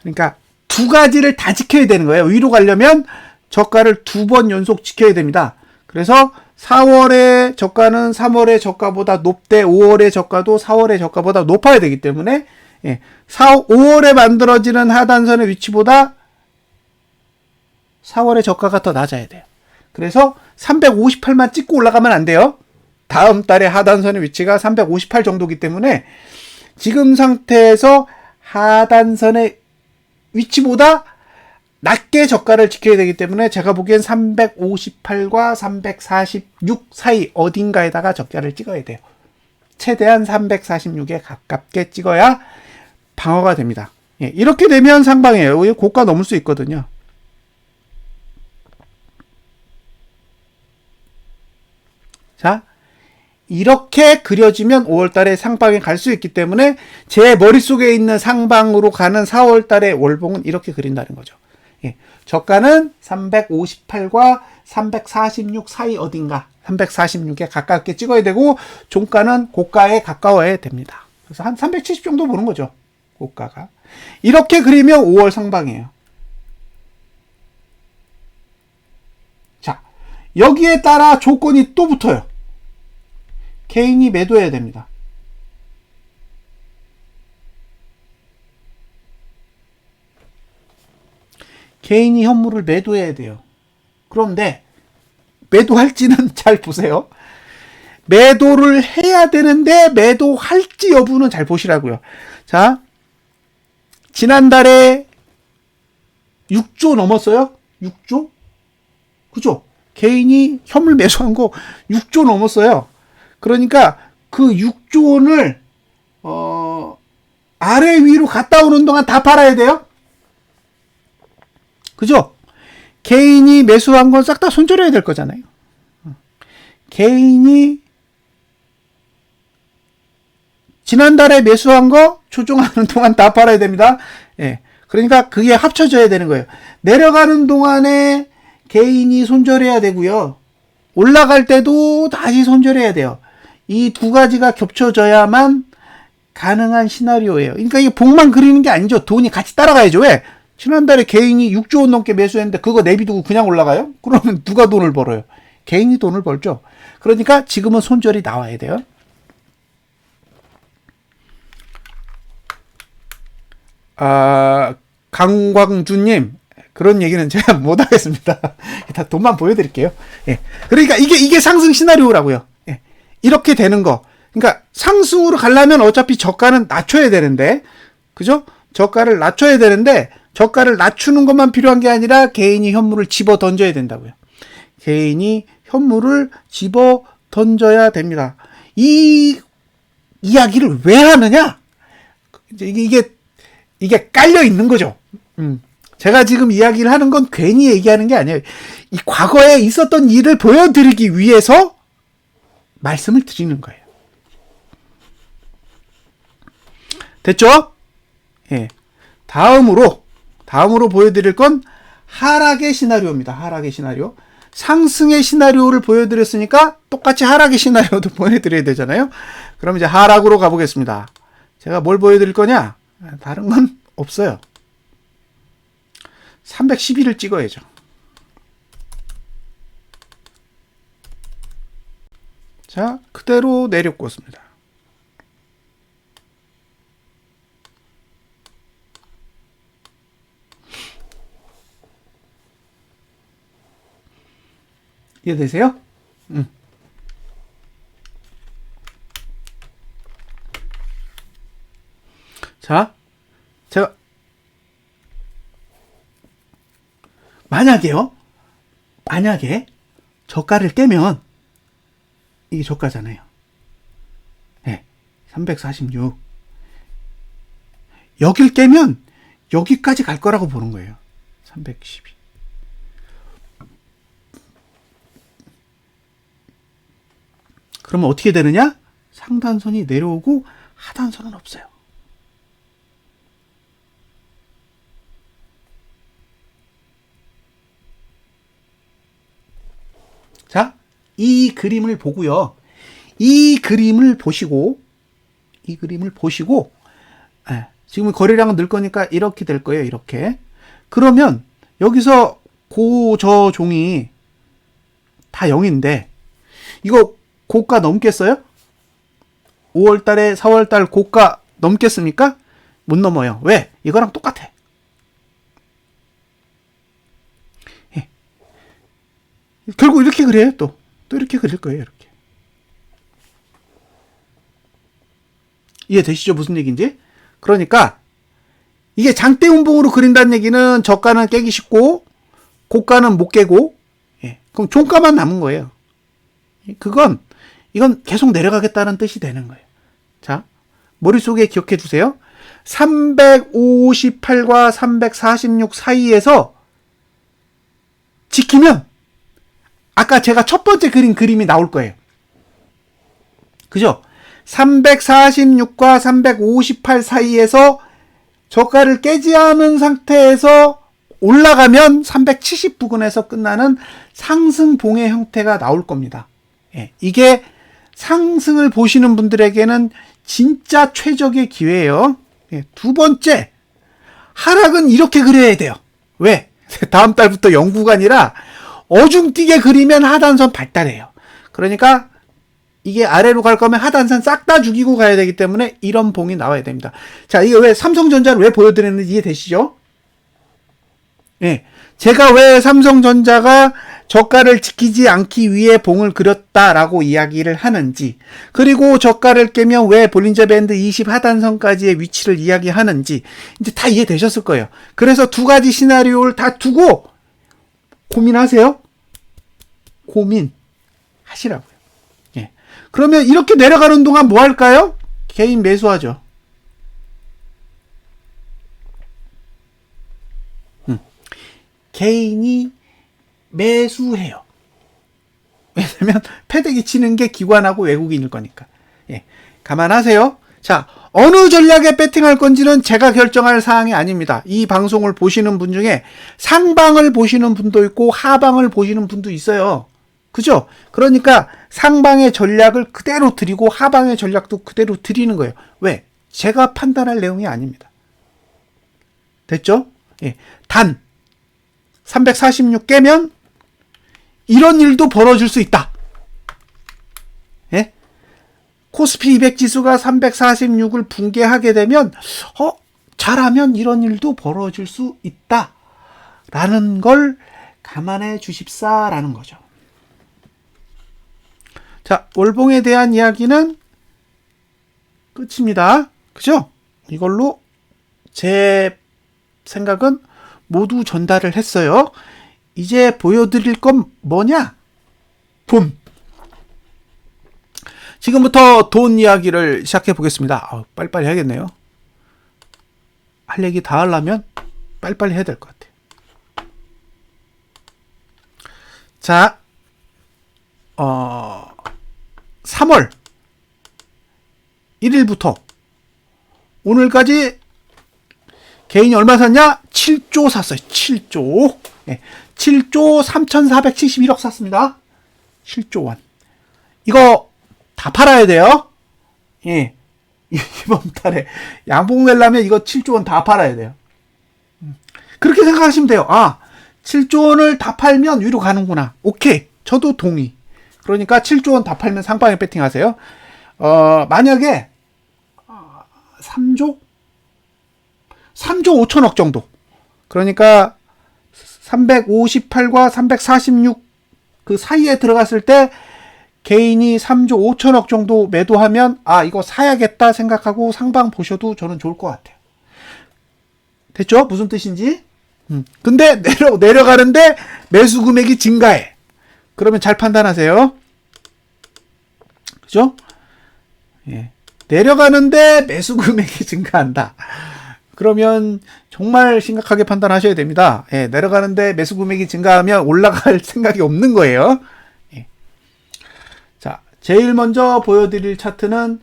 그러니까 두 가지를 다 지켜야 되는 거예요. 위로 가려면 저가를 2번 연속 지켜야 됩니다. 그래서 4월의 저가는 3월의 저가보다 높되 5월의 저가도 4월의 저가보다 높아야 되기 때문에 5월에 만들어지는 하단선의 위치보다 4월의 저가가 더 낮아야 돼요. 그래서 358만 찍고 올라가면 안 돼요. 다음 달에 하단선의 위치가 358 정도기 때문에 지금 상태에서 하단선의 위치보다 낮게 저가를 지켜야 되기 때문에 제가 보기엔 358과 346 사이 어딘가에다가 저가를 찍어야 돼요. 최대한 346에 가깝게 찍어야 방어가 됩니다. 예, 이렇게 되면 상방이에요. 고가 넘을 수 있거든요. 자, 이렇게 그려지면 5월달에 상방에 갈 수 있기 때문에 제 머릿속에 있는 상방으로 가는 4월달의 월봉은 이렇게 그린다는 거죠. 예, 저가는 358과 346 사이 어딘가 346에 가깝게 찍어야 되고 종가는 고가에 가까워야 됩니다. 그래서 한 370 정도 보는 거죠. 고가가. 이렇게 그리면 5월 상방이에요. 자, 여기에 따라 조건이 또 붙어요. 개인이 매도해야 됩니다. 개인이 현물을 매도해야 돼요. 그런데 매도할지는 잘 보세요. 매도를 해야 되는데 매도할지 여부는 잘 보시라고요. 자, 지난달에 6조 넘었어요? 6조? 그죠? 개인이 현물 매수한 거 6조 넘었어요. 그러니까 그 6조 원을 아래 위로 갔다 오는 동안 다 팔아야 돼요. 그죠? 개인이 매수한 건 싹 다 손절해야 될 거잖아요. 개인이 지난달에 매수한 거 조정하는 동안 다 팔아야 됩니다. 예. 그러니까 그게 합쳐져야 되는 거예요. 내려가는 동안에 개인이 손절해야 되고요. 올라갈 때도 다시 손절해야 돼요. 이 두 가지가 겹쳐져야만 가능한 시나리오예요. 그러니까 이게 복만 그리는 게 아니죠. 돈이 같이 따라가야죠. 왜? 지난달에 개인이 6조 원 넘게 매수했는데 그거 내비두고 그냥 올라가요? 그러면 누가 돈을 벌어요? 개인이 돈을 벌죠. 그러니까 지금은 손절이 나와야 돼요. 강광주님, 그런 얘기는 제가 못하겠습니다. 다 돈만 보여드릴게요. 예. 그러니까 이게 상승 시나리오라고요. 예. 이렇게 되는 거. 그러니까 상승으로 가려면 어차피 저가는 낮춰야 되는데, 그죠? 저가를 낮춰야 되는데, 저가를 낮추는 것만 필요한 게 아니라 개인이 현물을 집어 던져야 된다고요. 개인이 현물을 집어 던져야 됩니다. 이 이야기를 왜 하느냐? 이게 깔려 있는 거죠. 제가 지금 이야기를 하는 건 괜히 얘기하는 게 아니에요. 이 과거에 있었던 일을 보여드리기 위해서 말씀을 드리는 거예요. 됐죠? 예. 다음으로 보여드릴 건 하락의 시나리오입니다. 하락의 시나리오. 상승의 시나리오를 보여드렸으니까 똑같이 하락의 시나리오도 보여드려야 되잖아요. 그럼 이제 하락으로 가보겠습니다. 제가 뭘 보여드릴 거냐? 다른 건 없어요. 311을 찍어야죠. 자, 그대로 내려꽂습니다. 이해되세요? 자, 제가 만약에 저가를 깨면 이게 저가잖아요. 네, 346. 여길 깨면 여기까지 갈 거라고 보는 거예요. 312. 그러면 어떻게 되느냐? 상단선이 내려오고 하단선은 없어요. 자, 이 그림을 보고요. 이 그림을 보시고 지금 거래량은 늘 거니까 이렇게 될 거예요. 이렇게. 그러면 여기서 저 종이 다 0인데 이거 고가 넘겠어요? 5월달에 4월달 고가 넘겠습니까? 못 넘어요. 왜? 이거랑 똑같아. 결국 이렇게 그려요. 또 이렇게 그릴 거예요. 이렇게. 이해되시죠? 무슨 얘기인지? 그러니까 이게 장대 운봉으로 그린다는 얘기는 저가는 깨기 쉽고 고가는 못 깨고, 예, 그럼 종가만 남은 거예요. 이건 계속 내려가겠다는 뜻이 되는 거예요. 자, 머릿속에 기억해 두세요. 358과 346 사이에서 지키면 아까 제가 첫 번째 그린 그림이 나올 거예요. 그죠? 346과 358 사이에서 저가를 깨지 않은 상태에서 올라가면 370 부근에서 끝나는 상승봉의 형태가 나올 겁니다. 예, 이게 상승을 보시는 분들에게는 진짜 최적의 기회예요. 예, 두 번째, 하락은 이렇게 그려야 돼요. 왜? 다음 달부터 영구간이라 어중뛰게 그리면 하단선 발달해요. 그러니까 이게 아래로 갈 거면 하단선 싹 다 죽이고 가야 되기 때문에 이런 봉이 나와야 됩니다. 자, 이게 왜 삼성전자를 왜 보여드렸는지 이해되시죠? 예. 제가 왜 삼성전자가 저가를 지키지 않기 위해 봉을 그렸다라고 이야기를 하는지, 그리고 저가를 깨면 왜 볼린저 밴드 20 하단선까지의 위치를 이야기하는지 이제 다 이해되셨을 거예요. 그래서 두 가지 시나리오를 다 두고 고민하세요. 고민하시라고요. 예. 그러면 이렇게 내려가는 동안 뭐 할까요? 개인 매수하죠. 개인이 매수해요. 왜냐면 패대기 치는 게 기관하고 외국인일 거니까. 예. 감안하세요. 자, 어느 전략에 배팅할 건지는 제가 결정할 사항이 아닙니다. 이 방송을 보시는 분 중에 상방을 보시는 분도 있고 하방을 보시는 분도 있어요. 그죠? 그러니까 상방의 전략을 그대로 드리고 하방의 전략도 그대로 드리는 거예요. 왜? 제가 판단할 내용이 아닙니다. 됐죠? 예. 단 346 깨면 이런 일도 벌어질 수 있다. 예? 코스피 200 지수가 346을 붕괴하게 되면 잘하면 이런 일도 벌어질 수 있다. 라는 걸 감안해 주십사라는 거죠. 자, 월봉에 대한 이야기는 끝입니다. 그죠? 이걸로 제 생각은 모두 전달을 했어요. 이제 보여드릴 건 뭐냐? 돈. 지금부터 돈 이야기를 시작해 보겠습니다. 빨리빨리 해야겠네요. 할 얘기 다 하려면 빨리빨리 해야 될 것 같아요. 자, 3월 1일부터 오늘까지 개인이 얼마 샀냐? 7조 샀어요. 7조. 네. 7조 3,471억 샀습니다. 7조 원. 이거 다 팔아야 돼요. 예. 이번 달에 양봉 내려면 이거 7조 원 다 팔아야 돼요. 그렇게 생각하시면 돼요. 7조 원을 다 팔면 위로 가는구나. 오케이. 저도 동의. 그러니까 7조 원 다 팔면 상방에 배팅하세요. 만약에 3조 5천억 정도. 그러니까 358과 346 그 사이에 들어갔을 때 개인이 3조 5천억 정도 매도하면 이거 사야겠다 생각하고 상방 보셔도 저는 좋을 것 같아요. 됐죠? 무슨 뜻인지? 근데 내려가는데 매수 금액이 증가해. 그러면 잘 판단하세요. 그죠? 예. 내려가는데 매수 금액이 증가한다. 그러면 정말 심각하게 판단하셔야 됩니다. 예, 내려가는데 매수 금액이 증가하면 올라갈 생각이 없는 거예요. 예. 자, 제일 먼저 보여드릴 차트는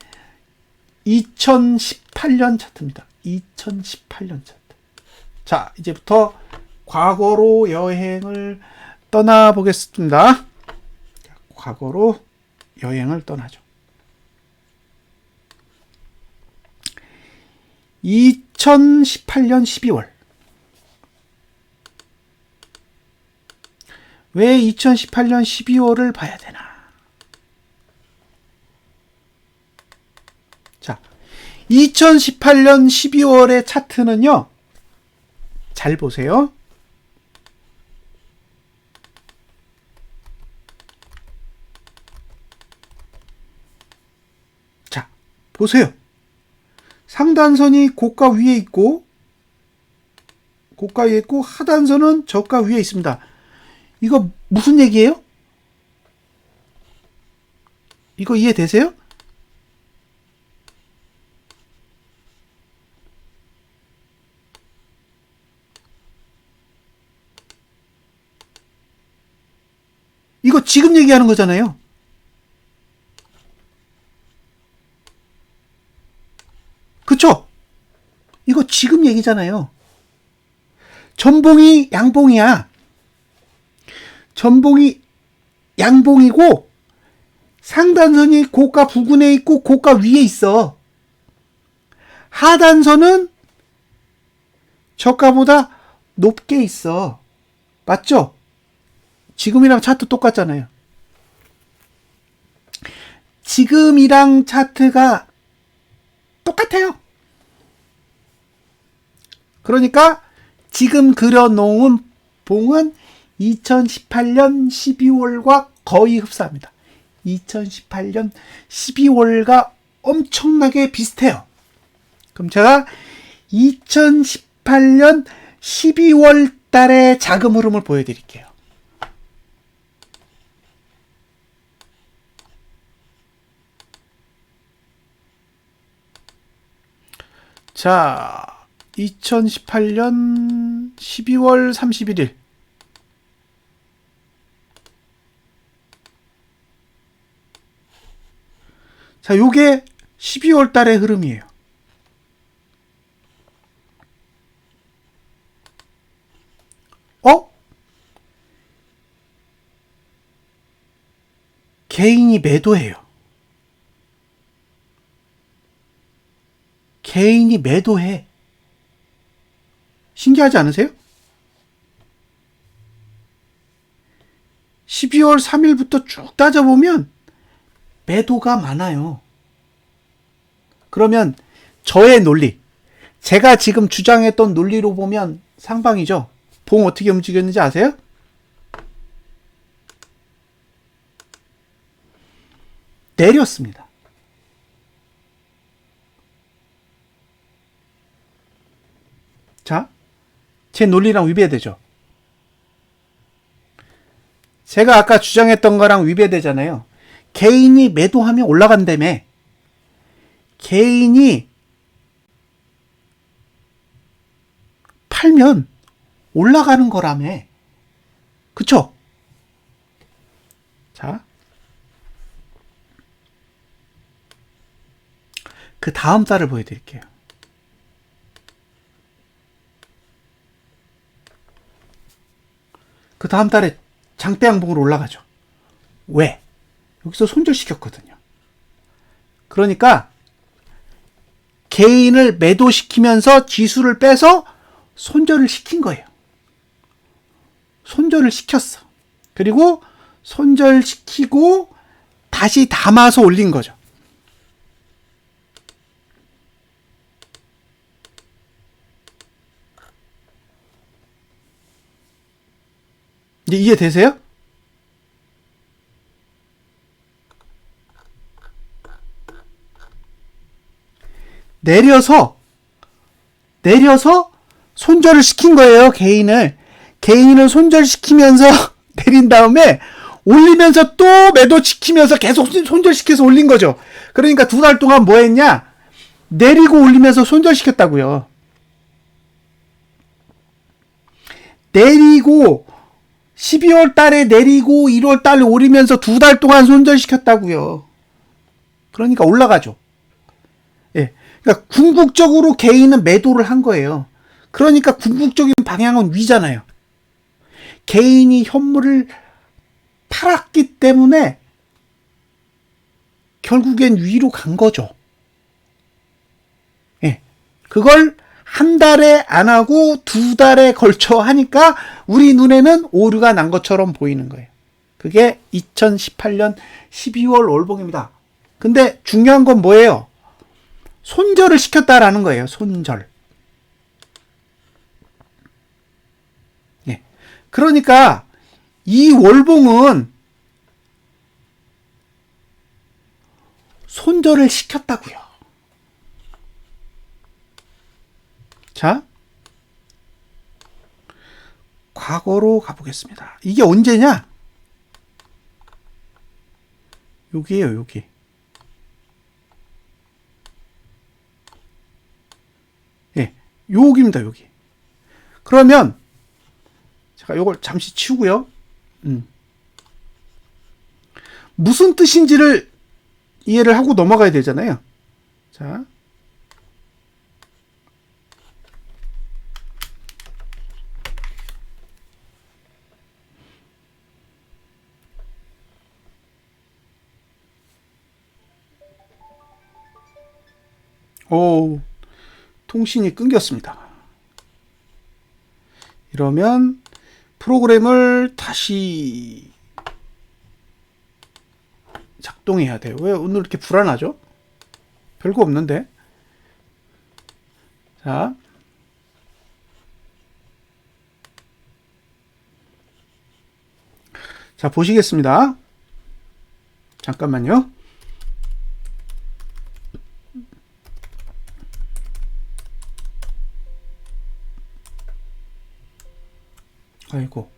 2018년 차트입니다. 2018년 차트. 자, 이제부터 과거로 여행을 떠나보겠습니다. 과거로 여행을 떠나죠. 2018년 12월. 왜 2018년 12월을 봐야 되나? 자, 2018년 12월의 차트는요. 잘 보세요. 자, 보세요. 상단선이 고가 위에 있고 하단선은 저가 위에 있습니다. 이거 무슨 얘기예요? 이거 이해되세요? 이거 지금 얘기하는 거잖아요. 그쵸? 이거 지금 얘기잖아요. 전봉이 양봉이야. 전봉이 양봉이고 상단선이 고가 부근에 있고 고가 위에 있어. 하단선은 저가보다 높게 있어. 맞죠? 지금이랑 차트 똑같잖아요. 지금이랑 차트가 똑같아요. 그러니까 지금 그려놓은 봉은 2018년 12월과 거의 흡사합니다. 2018년 12월과 엄청나게 비슷해요. 그럼 제가 2018년 12월 달의 자금 흐름을 보여드릴게요. 자, 2018년 12월 31일. 자, 요게 12월 달의 흐름이에요. 개인이 매도해요. 개인이 매도해. 신기하지 않으세요? 12월 3일부터 쭉 따져보면 매도가 많아요. 그러면 저의 논리, 제가 지금 주장했던 논리로 보면 상방이죠. 봉 어떻게 움직였는지 아세요? 내렸습니다. 자, 제 논리랑 위배되죠. 제가 아까 주장했던 거랑 위배되잖아요. 개인이 매도하면 올라간다며. 개인이 팔면 올라가는 거라며. 그쵸? 자, 그 다음 달을 보여드릴게요. 그 다음 달에 장대양봉으로 올라가죠. 왜? 여기서 손절시켰거든요. 그러니까 개인을 매도시키면서 지수를 빼서 손절을 시킨 거예요. 손절을 시켰어. 그리고 손절시키고 다시 담아서 올린 거죠. 이제 이해되세요? 내려서 손절을 시킨 거예요. 개인을 손절시키면서 내린 다음에 올리면서 또 매도시키면서 계속 손절시켜서 올린 거죠. 그러니까 두 달 동안 뭐 했냐? 내리고 올리면서 손절시켰다고요. 내리고 12월 달에 내리고 1월 달에 오르면서 두 달 동안 손절시켰다고요. 그러니까 올라가죠. 예. 그러니까 궁극적으로 개인은 매도를 한 거예요. 그러니까 궁극적인 방향은 위잖아요. 개인이 현물을 팔았기 때문에 결국엔 위로 간 거죠. 예. 그걸 한 달에 안 하고 두 달에 걸쳐 하니까 우리 눈에는 오류가 난 것처럼 보이는 거예요. 그게 2018년 12월 월봉입니다. 근데 중요한 건 뭐예요? 손절을 시켰다라는 거예요. 손절. 예. 그러니까 이 월봉은 손절을 시켰다고요. 자, 과거로 가보겠습니다. 이게 언제냐? 여기에요, 여기. 예, 여기입니다, 여기. 그러면 제가 요걸 잠시 치우고요. 무슨 뜻인지를 이해를 하고 넘어가야 되잖아요. 자, 오, 통신이 끊겼습니다. 이러면 프로그램을 다시 작동해야 돼요. 왜 오늘 이렇게 불안하죠? 별거 없는데. 자, 자 보시겠습니다. 잠깐만요. 아이고.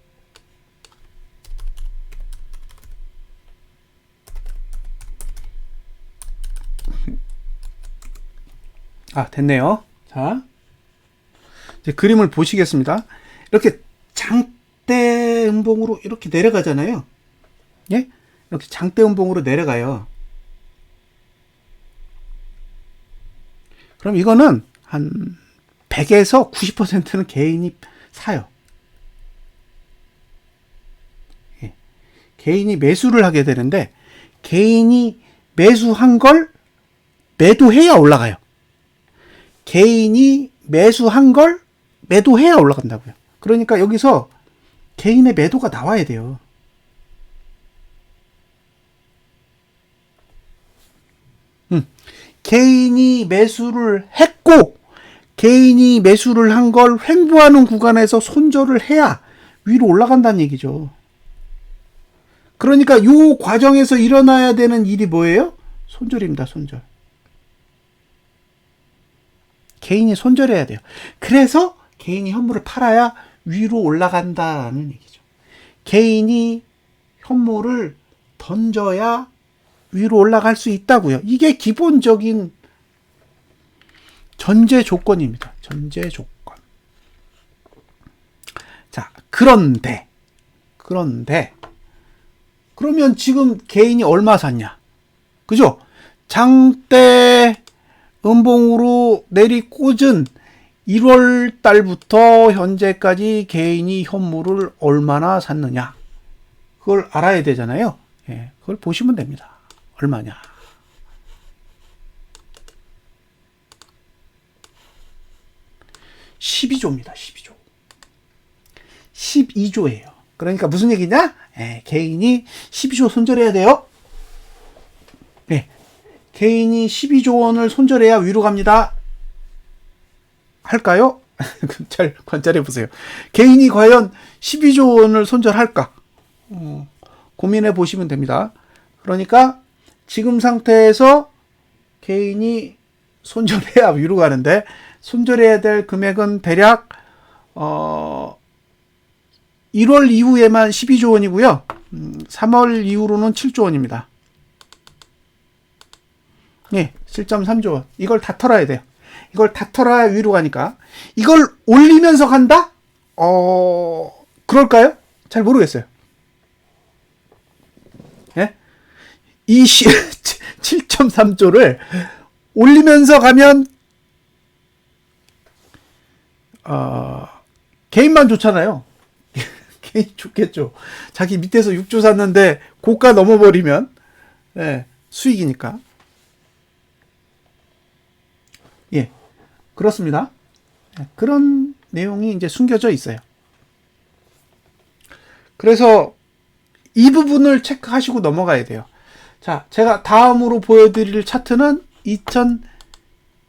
아, 됐네요. 자, 이제 그림을 보시겠습니다. 이렇게 장대 음봉으로 이렇게 내려가잖아요. 예? 이렇게 장대 음봉으로 내려가요. 그럼 이거는 한 100에서 90%는 개인이 사요. 예. 개인이 매수를 하게 되는데, 개인이 매수한 걸 매도해야 올라가요. 개인이 매수한 걸 매도해야 올라간다고요. 그러니까 여기서 개인의 매도가 나와야 돼요. 개인이 매수를 했고, 개인이 매수를 한 걸 횡보하는 구간에서 손절을 해야 위로 올라간다는 얘기죠. 그러니까 이 과정에서 일어나야 되는 일이 뭐예요? 손절입니다, 손절. 개인이 손절해야 돼요. 그래서 개인이 현물을 팔아야 위로 올라간다는 얘기죠. 개인이 현물을 던져야 위로 올라갈 수 있다고요. 이게 기본적인 전제 조건입니다. 전제 조건. 자, 그런데 그러면 지금 개인이 얼마 샀냐? 그죠? 장대 음봉으로 내리꽂은 1월 달부터 현재까지 개인이 현물을 얼마나 샀느냐? 그걸 알아야 되잖아요. 예, 그걸 보시면 됩니다. 얼마냐? (12조입니다) 12조. 12조예요. 그러니까 무슨 얘기냐? 예, 개인이 12조 손절해야 돼요. 예, 개인이 12조 원을 손절해야 위로 갑니다. 할까요? 잘 관찰해 보세요. 개인이 과연 12조 원을 손절할까? 고민해 보시면 됩니다. 그러니까 지금 상태에서 개인이 손절해야 위로 가는데, 손절해야 될 금액은 대략 1월 이후에만 12조 원이고요. 3월 이후로는 7조 원입니다. 예, 7.3조 원. 이걸 다 털어야 돼요. 이걸 다 털어야 위로 가니까. 이걸 올리면서 간다? 그럴까요? 잘 모르겠어요. 예? 이 7.3조를 올리면서 가면 개인만 좋잖아요. 개인 좋겠죠. 자기 밑에서 6조 샀는데 고가 넘어버리면 예, 수익이니까. 예, 그렇습니다. 예, 그런 내용이 이제 숨겨져 있어요. 그래서 이 부분을 체크하시고 넘어가야 돼요. 자, 제가 다음으로 보여드릴 차트는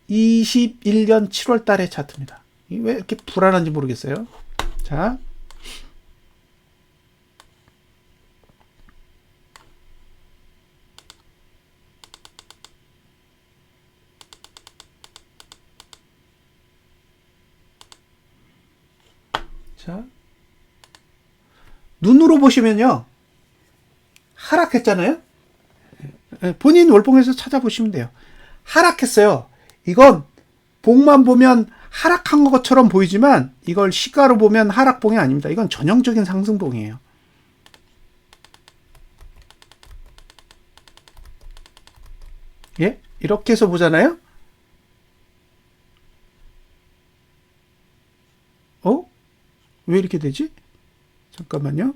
2021년 7월 달의 차트입니다. 왜 이렇게 불안한지 모르겠어요. 자, 자, 눈으로 보시면요. 하락했잖아요. 본인 월봉에서 찾아보시면 돼요. 하락했어요. 이건 봉만 보면 하락한 것처럼 보이지만 이걸 시가로 보면 하락봉이 아닙니다. 이건 전형적인 상승봉이에요. 예? 이렇게 해서 보잖아요. 왜 이렇게 되지? 잠깐만요.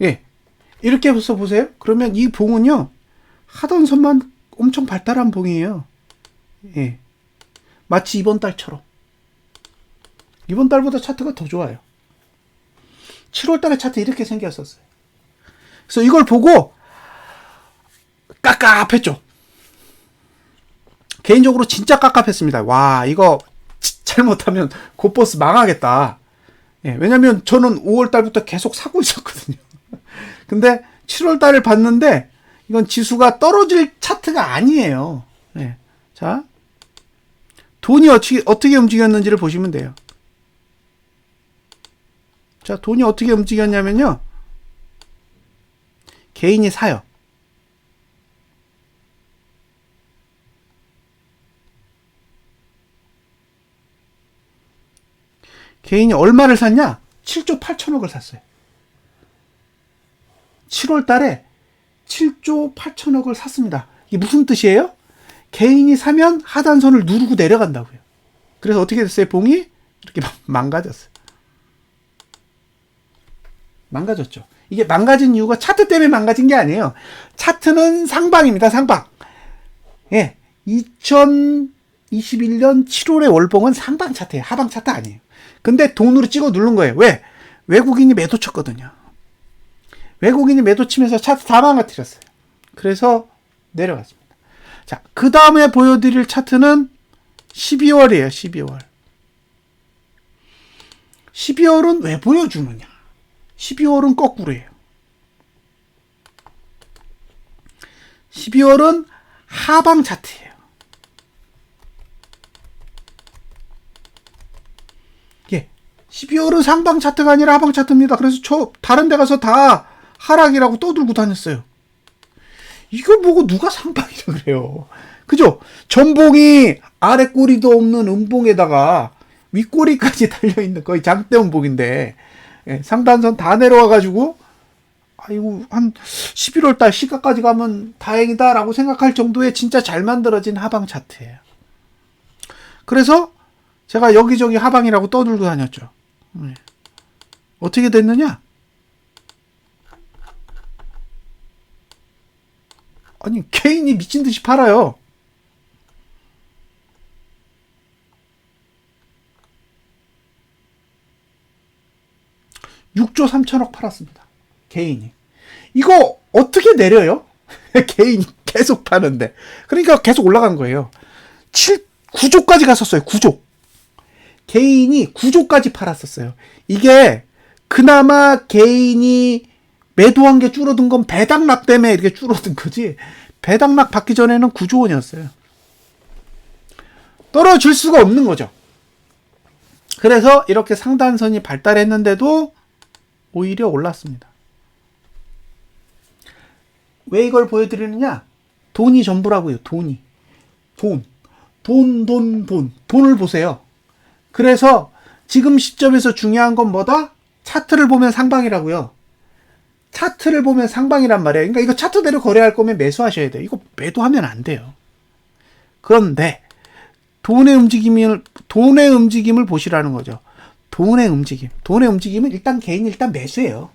예. 이렇게 해서 보세요. 그러면 이 봉은요, 하던 선만 엄청 발달한 봉이에요. 예. 마치 이번 달처럼. 이번 달보다 차트가 더 좋아요. 7월 달에 차트 이렇게 생겼었어요. 그래서 이걸 보고 깝깝했죠. 개인적으로 진짜 깝깝했습니다. 와, 이거 잘못하면 곧버스 망하겠다. 예, 왜냐면 저는 5월 달부터 계속 사고 있었거든요. 근데 7월 달을 봤는데 이건 지수가 떨어질 차트가 아니에요. 예. 자, 돈이 어떻게 움직였는지를 보시면 돼요. 자, 돈이 어떻게 움직였냐면요. 개인이 사요. 개인이 얼마를 샀냐? 7조 8천억을 샀어요. 7월 달에 7조 8천억을 샀습니다. 이게 무슨 뜻이에요? 개인이 사면 하단선을 누르고 내려간다고요. 그래서 어떻게 됐어요? 봉이 이렇게 망가졌어요. 망가졌죠. 이게 망가진 이유가 차트 때문에 망가진 게 아니에요. 차트는 상방입니다. 상방. 예. 2021년 7월의 월봉은 상방 차트예요. 하방 차트 아니에요. 근데 돈으로 찍어 누른 거예요. 왜? 외국인이 매도 쳤거든요. 외국인이 매도 치면서 차트 다 망가뜨렸어요. 그래서 내려갔습니다. 자, 그 다음에 보여드릴 차트는 12월이에요. 12월. 12월은 왜 보여주느냐? 12월은 거꾸로예요. 12월은 하방 차트예요. 예. 12월은 상방 차트가 아니라 하방 차트입니다. 그래서 다른 데 가서 다 하락이라고 떠들고 다녔어요. 이걸 보고 누가 상방이라 그래요. 그죠? 전봉이 아래 꼬리도 없는 음봉에다가 윗꼬리까지 달려있는 거의 장대 음봉인데, 예, 상단선 다 내려와가지고, 아이고, 한 11월 달 시가까지 가면 다행이다라고 생각할 정도의 진짜 잘 만들어진 하방 차트예요. 그래서 제가 여기저기 하방이라고 떠들고 다녔죠. 예. 어떻게 됐느냐? 아니, 개인이 미친 듯이 팔아요. (6조 3천억) 팔았습니다. 개인이. 이거 어떻게 내려요? 개인이 계속 파는데. 그러니까 계속 올라간 거예요. 9조까지 갔었어요. 9조. 개인이 9조까지 팔았었어요. 이게 그나마 개인이 매도한 게 줄어든 건 배당락 때문에 이렇게 줄어든 거지. 배당락 받기 전에는 9조 원이었어요. 떨어질 수가 없는 거죠. 그래서 이렇게 상단선이 발달했는데도 오히려 올랐습니다. 왜 이걸 보여드리느냐? 돈이 전부라고요. 돈이. 돈을 보세요. 그래서 지금 시점에서 중요한 건 뭐다? 차트를 보면 상방이라고요. 차트를 보면 상방이란 말이에요. 그러니까 이거 차트대로 거래할 거면 매수하셔야 돼요. 이거 매도하면 안 돼요. 그런데 돈의 움직임을 보시라는 거죠. 돈의 움직임은 일단 개인이 일단 매수해요.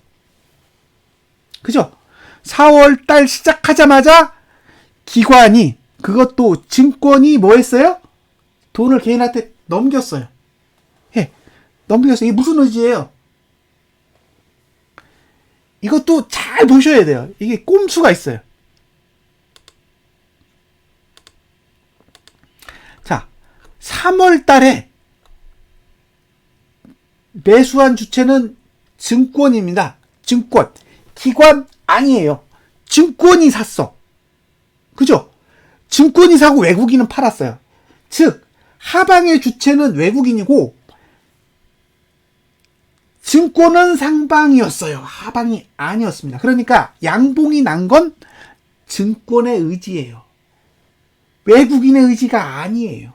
그죠? 4월 달 시작하자마자 기관이, 그것도 증권이 뭐 했어요? 돈을 개인한테 넘겼어요. 예, 넘겼어요. 이게 무슨 의지예요? 이것도 잘 보셔야 돼요. 이게 꼼수가 있어요. 자, 3월 달에 매수한 주체는 증권입니다. 증권. 기관 아니에요. 증권이 샀어. 그죠? 증권이 사고 외국인은 팔았어요. 즉 하방의 주체는 외국인이고 증권은 상방이었어요. 하방이 아니었습니다. 그러니까 양봉이 난 건 증권의 의지예요. 외국인의 의지가 아니에요.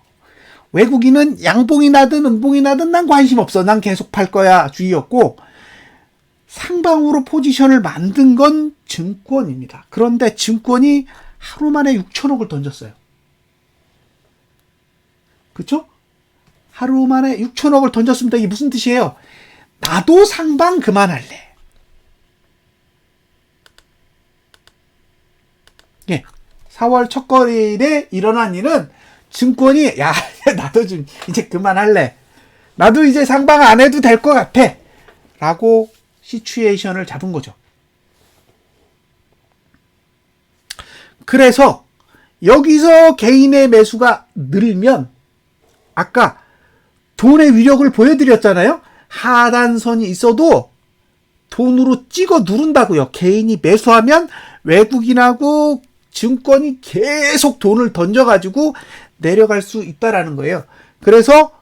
외국인은 양봉이 나든 음봉이 나든 난 관심 없어. 난 계속 팔 거야 주의였고, 상방으로 포지션을 만든 건 증권입니다. 그런데 증권이 하루 만에 6천억을 던졌어요. 그쵸? 하루 만에 6천억을 던졌습니다. 이게 무슨 뜻이에요? 나도 상방 그만할래. 예. 4월 첫 거래일에 일어난 일은 증권이 야 나도 좀 이제 그만할래. 나도 이제 상방 안 해도 될 것 같아. 라고 시츄에이션을 잡은 거죠. 그래서 여기서 개인의 매수가 늘면 아까 돈의 위력을 보여드렸잖아요. 하단선이 있어도 돈으로 찍어 누른다고요. 개인이 매수하면 외국인하고 증권이 계속 돈을 던져가지고 내려갈 수 있다라는 거예요. 그래서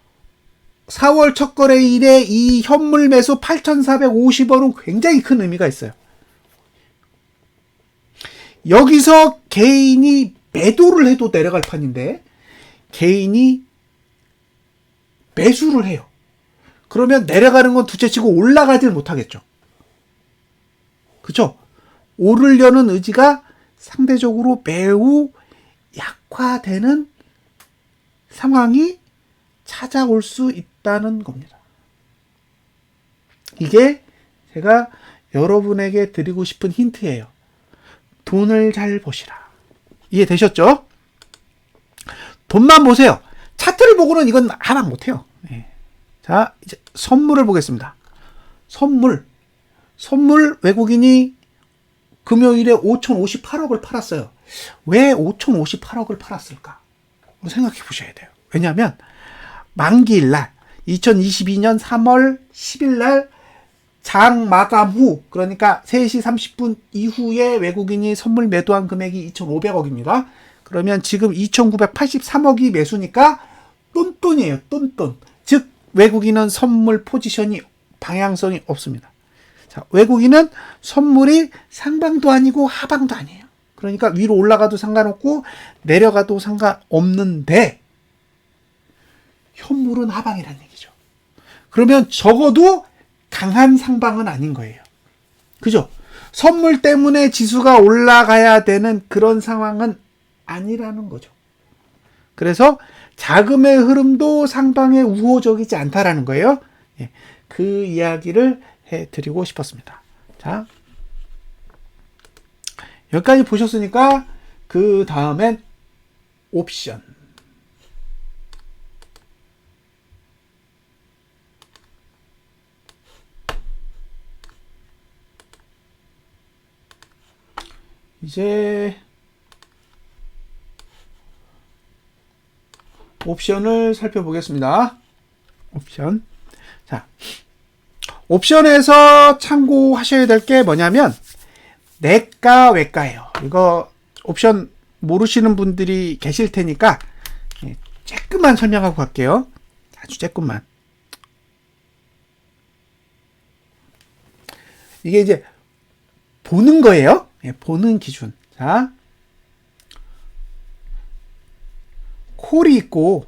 4월 첫 거래일에 이 현물 매수 8,450원은 굉장히 큰 의미가 있어요. 여기서 개인이 매도를 해도 내려갈 판인데 개인이 매수를 해요. 그러면 내려가는 건 둘째치고 올라가질 못하겠죠. 그렇죠? 오르려는 의지가 상대적으로 매우 약화되는 상황이 찾아올 수 있다는 겁니다. 이게 제가 여러분에게 드리고 싶은 힌트예요. 돈을 잘 보시라. 이해되셨죠? 돈만 보세요. 차트를 보고는 이건 하나 못해요. 네. 자, 이제 선물을 보겠습니다. 선물 외국인이 금요일에 5,058억을 팔았어요. 왜 5,058억을 팔았을까? 생각해 보셔야 돼요. 왜냐하면 만기일 날 2022년 3월 10일 날 장 마감 후, 그러니까 3시 30분 이후에 외국인이 선물 매도한 금액이 2,500억입니다. 그러면 지금 2,983억이 매수니까 똔똔이에요. 똔똔. 즉 외국인은 선물 포지션이 방향성이 없습니다. 자, 외국인은 선물이 상방도 아니고 하방도 아니에요. 그러니까 위로 올라가도 상관없고 내려가도 상관없는데 현물은 하방이라는 얘기죠. 그러면 적어도 강한 상방은 아닌 거예요. 그죠? 선물 때문에 지수가 올라가야 되는 그런 상황은 아니라는 거죠. 그래서 자금의 흐름도 상방에 우호적이지 않다라는 거예요. 예, 그 이야기를 해드리고 싶었습니다. 자, 여기까지 보셨으니까 그 다음엔 옵션. 이제 옵션을 살펴보겠습니다. 옵션. 자, 옵션에서 참고하셔야 될 게 뭐냐면 내가 외가예요. 이거 옵션 모르시는 분들이 계실 테니까 조금만 설명하고 갈게요. 아주 조금만. 이게 이제 보는 거예요. 보는 기준. 자, 콜이 있고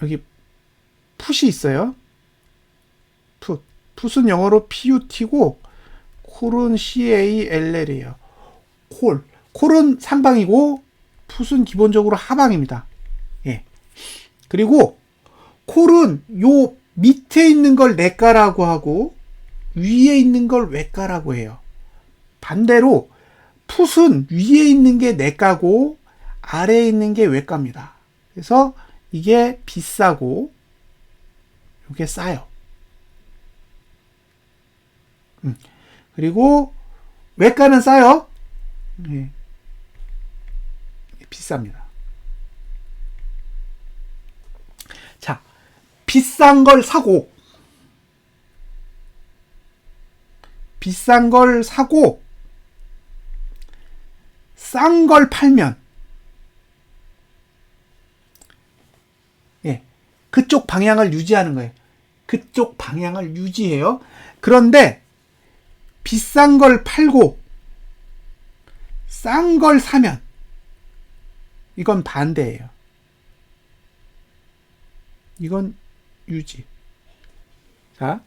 여기 풋이 있어요. 풋은 영어로 PUT고 콜은 CALL이에요. 콜은 상방이고 풋은 기본적으로 하방입니다. 예. 그리고 콜은 요 밑에 있는 걸 내가라고 하고 위에 있는 걸 외가라고 해요. 반대로 풋은 위에 있는 게 내가고 아래에 있는 게 외가입니다. 그래서 이게 비싸고 이게 싸요. 그리고 외가는 싸요. 네. 비쌉니다. 자, 비싼 걸 사고 싼 걸 팔면 예, 그쪽 방향을 유지하는 거예요. 그쪽 방향을 유지해요. 그런데 비싼 걸 팔고 싼 걸 사면 이건 반대예요. 이건 유지. 자,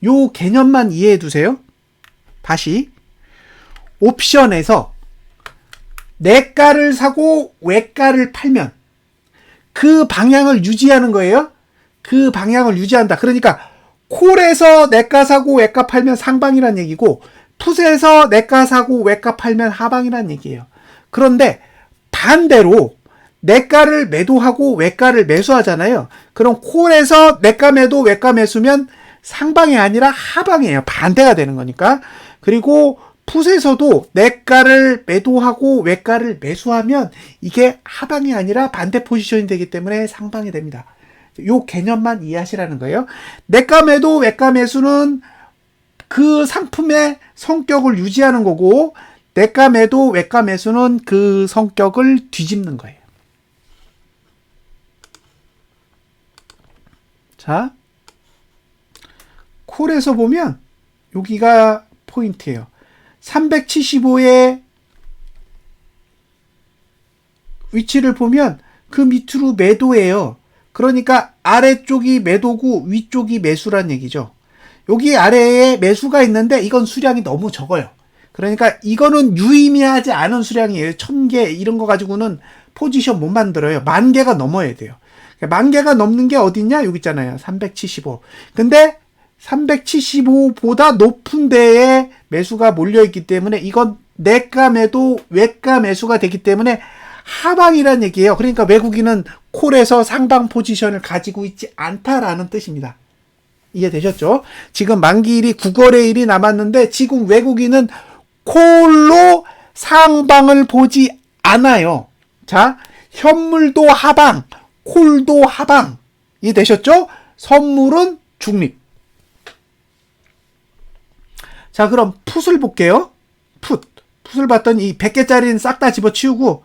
요 개념만 이해해 두세요. 다시 옵션에서 내가를 사고 외가를 팔면 그 방향을 유지하는 거예요. 그 방향을 유지한다. 그러니까 콜에서 내가 사고 외가 팔면 상방이란 얘기고 풋에서 내가 사고 외가 팔면 하방이란 얘기예요. 그런데 반대로 내가를 매도하고 외가를 매수하잖아요. 그럼 콜에서 내가 매도 외가 매수면 상방이 아니라 하방이에요. 반대가 되는 거니까. 그리고 풋에서도 내가를 매도하고 외가를 매수하면 이게 하방이 아니라 반대 포지션이 되기 때문에 상방이 됩니다. 요 개념만 이해하시라는 거예요. 내가 매도 외가 매수는 그 상품의 성격을 유지하는 거고 내가 매도 외가 매수는 그 성격을 뒤집는 거예요. 자, 콜에서 보면 여기가 포인트예요. 375의 위치를 보면 그 밑으로 매도예요. 그러니까 아래쪽이 매도고 위쪽이 매수란 얘기죠. 여기 아래에 매수가 있는데 이건 수량이 너무 적어요. 그러니까 이거는 유의미하지 않은 수량이에요. 1000개 이런 거 가지고는 포지션 못 만들어요. 10,000개가 넘어야 돼요. 10,000개가 넘는 게 어딨냐? 여기 있잖아요. 375. 근데 375보다 높은 데에 매수가 몰려있기 때문에 이건 내가 매도 외가 매수가 되기 때문에 하방이란 얘기예요. 그러니까 외국인은 콜에서 상방 포지션을 가지고 있지 않다라는 뜻입니다. 이해되셨죠? 지금 만기일이 9거래일이 남았는데 지금 외국인은 콜로 상방을 보지 않아요. 자, 현물도 하방, 콜도 하방. 이해되셨죠? 선물은 중립. 자, 그럼 풋을 볼게요. 풋을 봤더니 이 100개짜리는 싹 다 집어치우고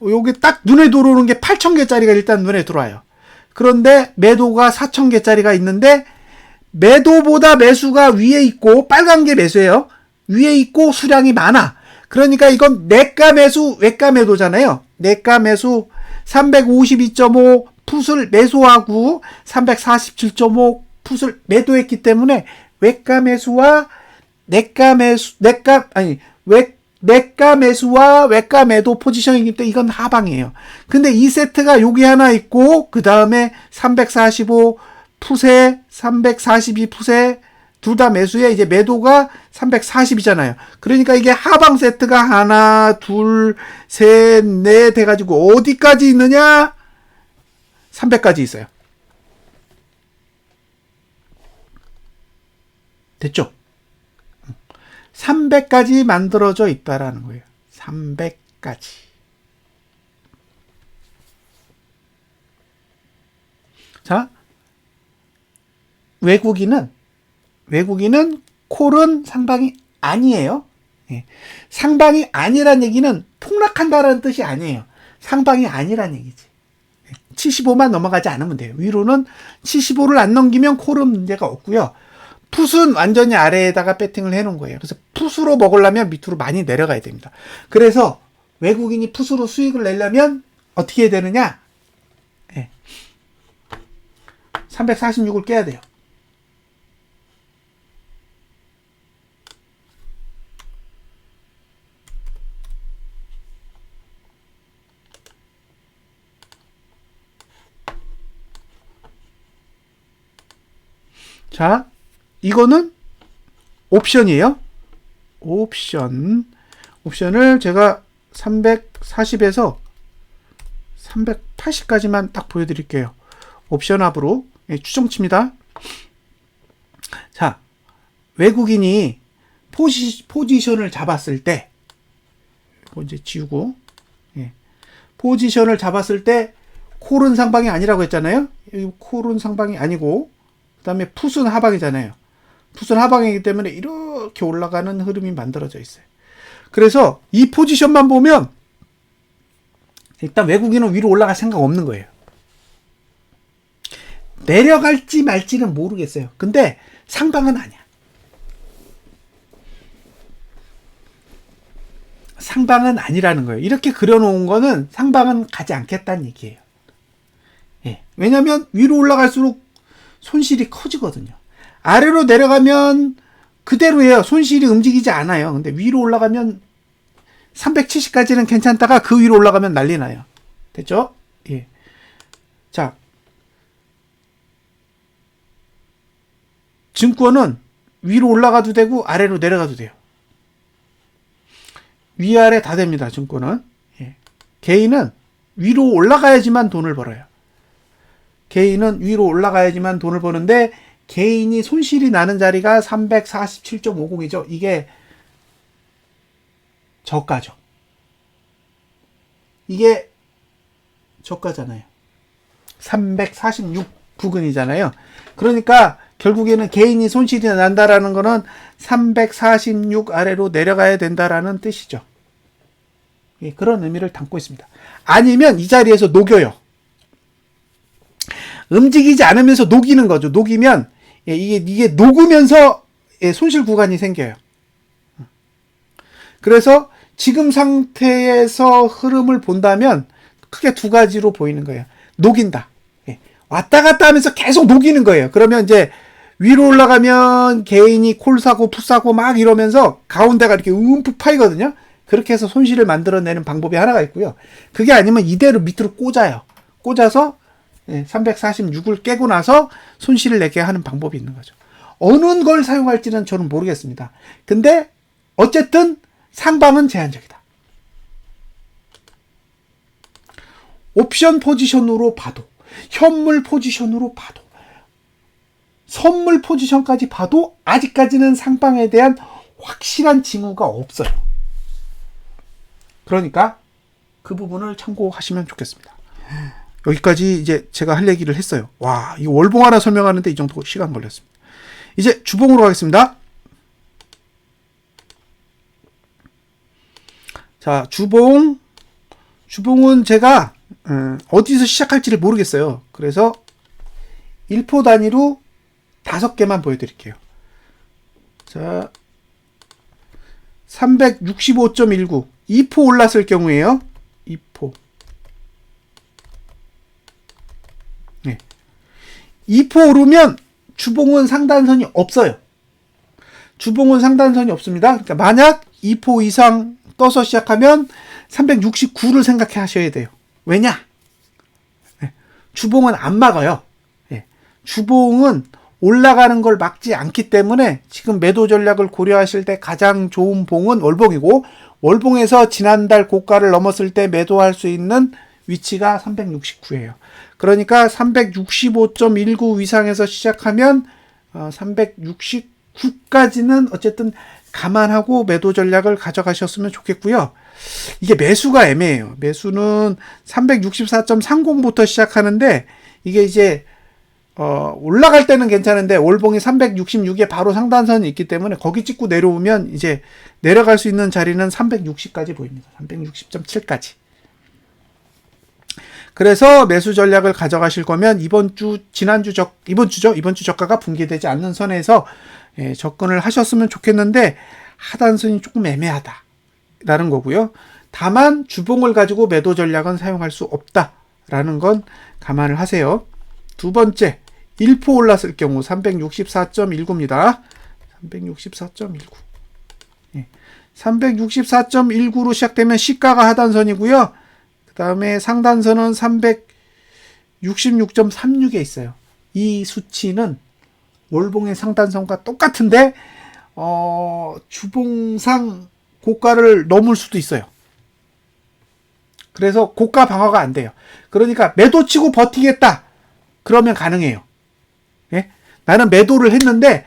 여기 딱 눈에 들어오는 게 8,000개짜리가 일단 눈에 들어와요. 그런데 매도가 4,000개짜리가 있는데 매도보다 매수가 위에 있고 빨간 게 매수예요. 위에 있고 수량이 많아. 그러니까 이건 내가 매수 외가 매도잖아요. 내가 매수 352.5 풋을 매수하고 347.5 풋을 매도했기 때문에 외가 매수와 내가 매수와 외가 매도 포지션이기 때문에 이건 하방이에요. 근데 이 세트가 여기 하나 있고 그 다음에 345 풋에 342 풋에 둘 다 매수에 이제 매도가 340이잖아요. 그러니까 이게 하방 세트가 하나, 둘, 셋, 넷 해가지고 어디까지 있느냐? 300까지 있어요. 됐죠? 300까지 만들어져 있다라는 거예요. 300까지. 자, 외국인은 콜은 상방이 아니에요. 예. 상방이 아니란 얘기는 폭락한다라는 뜻이 아니에요. 상방이 아니란 얘기지. 75만 넘어가지 않으면 돼요. 위로는 75를 안 넘기면 콜은 문제가 없고요. 풋은 완전히 아래에다가 배팅을 해놓은 거예요. 그래서 풋으로 먹으려면 밑으로 많이 내려가야 됩니다. 그래서 외국인이 풋으로 수익을 내려면 어떻게 해야 되느냐? 예. 346을 깨야 돼요. 자, 이거는 옵션이에요. 옵션을 제가 340에서 380까지만 딱 보여드릴게요. 옵션 합으로 추정치입니다. 자, 외국인이 포지션을 잡았을 때 이제 지우고 포지션을 잡았을 때 콜은 상방이 아니라고 했잖아요. 콜은 상방이 아니고 그 다음에 풋은 하방이잖아요. 풋은 하방이기 때문에 이렇게 올라가는 흐름이 만들어져 있어요. 그래서 이 포지션만 보면 일단 외국인은 위로 올라갈 생각 없는 거예요. 내려갈지 말지는 모르겠어요. 근데 상방은 아니야. 상방은 아니라는 거예요. 이렇게 그려놓은 거는 상방은 가지 않겠다는 얘기예요. 예. 왜냐면 위로 올라갈수록 손실이 커지거든요. 아래로 내려가면 그대로예요. 손실이 움직이지 않아요. 근데 위로 올라가면 370까지는 괜찮다가 그 위로 올라가면 난리 나요. 됐죠? 예. 자, 증권은 위로 올라가도 되고 아래로 내려가도 돼요. 위아래 다 됩니다. 증권은. 예. 개인은 위로 올라가야지만 돈을 벌어요. 개인은 위로 올라가야지만 돈을 버는데 개인이 손실이 나는 자리가 347.50이죠. 이게 저가죠. 이게 저가잖아요. 346 부근이잖아요. 그러니까 결국에는 개인이 손실이 난다라는 거는 346 아래로 내려가야 된다라는 뜻이죠. 예, 그런 의미를 담고 있습니다. 아니면 이 자리에서 녹여요. 움직이지 않으면서 녹이는 거죠. 녹이면 예, 이게 녹으면서 예, 손실 구간이 생겨요. 그래서 지금 상태에서 흐름을 본다면 크게 두 가지로 보이는 거예요. 녹인다. 예, 왔다 갔다 하면서 계속 녹이는 거예요. 그러면 이제 위로 올라가면 개인이 콜 사고 풋 사고 막 이러면서 가운데가 이렇게 움푹 파이거든요. 그렇게 해서 손실을 만들어내는 방법이 하나가 있고요. 그게 아니면 이대로 밑으로 꽂아요. 꽂아서 346을 깨고 나서 손실을 내게 하는 방법이 있는 거죠. 어느 걸 사용할지는 저는 모르겠습니다. 근데 어쨌든 상방은 제한적이다. 옵션 포지션으로 봐도, 현물 포지션으로 봐도, 선물 포지션까지 봐도 아직까지는 상방에 대한 확실한 징후가 없어요. 그러니까 그 부분을 참고하시면 좋겠습니다. 여기까지 이제 제가 할 얘기를 했어요. 와, 이 월봉 하나 설명하는데 이 정도 시간 걸렸습니다. 이제 주봉으로 가겠습니다. 자, 주봉은 제가 어디서 시작할지를 모르겠어요. 그래서 1포 단위로 5개만 보여드릴게요. 자, 365.19 2포 올랐을 경우에요. 2포. 네. 2포 오르면 주봉은 상단선이 없어요. 주봉은 상단선이 없습니다. 그러니까 만약 2포 이상 떠서 시작하면 369를 생각해 하셔야 돼요. 왜냐? 네. 주봉은 안 막아요. 네. 주봉은 올라가는 걸 막지 않기 때문에 지금 매도 전략을 고려하실 때 가장 좋은 봉은 월봉이고, 월봉에서 지난달 고가를 넘었을 때 매도할 수 있는 위치가 369예요. 그러니까 365.19 위상에서 시작하면 369까지는 어쨌든 감안하고 매도 전략을 가져가셨으면 좋겠고요. 이게 매수가 애매해요. 매수는 364.30부터 시작하는데 이게 이제 올라갈 때는 괜찮은데 월봉이 366에 바로 상단선이 있기 때문에 거기 찍고 내려오면 이제 내려갈 수 있는 자리는 360까지 보입니다. 360.7까지. 그래서 매수 전략을 가져가실 거면 이번 주 저가가 붕괴되지 않는 선에서 접근을 하셨으면 좋겠는데 하단선이 조금 애매하다라는 거고요. 다만 주봉을 가지고 매도 전략은 사용할 수 없다라는 건 감안을 하세요. 두 번째, 1포 올랐을 경우 364.19입니다. 364.19. 364.19로 시작되면 시가가 하단선이고요. 그 다음에 상단선은 366.36에 있어요. 이 수치는 월봉의 상단선과 똑같은데 주봉상 고가를 넘을 수도 있어요. 그래서 고가 방어가 안 돼요. 그러니까 매도 치고 버티겠다. 그러면 가능해요. 예? 나는 매도를 했는데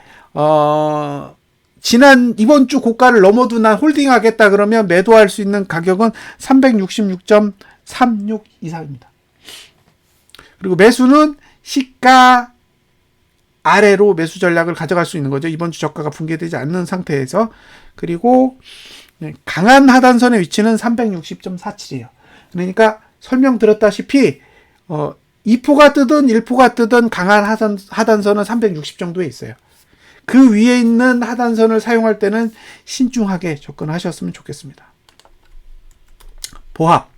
이번 주 고가를 넘어도 난 홀딩하겠다 그러면 매도할 수 있는 가격은 366.36 이상입니다. 그리고 매수는 시가 아래로 매수 전략을 가져갈 수 있는 거죠. 이번 주 저가가 붕괴되지 않는 상태에서. 그리고 강한 하단선의 위치는 360.47이에요. 그러니까 설명드렸다시피 2포가 뜨든 1포가 뜨든 강한 하단선은 360 정도에 있어요. 그 위에 있는 하단선을 사용할 때는 신중하게 접근하셨으면 좋겠습니다. 보합.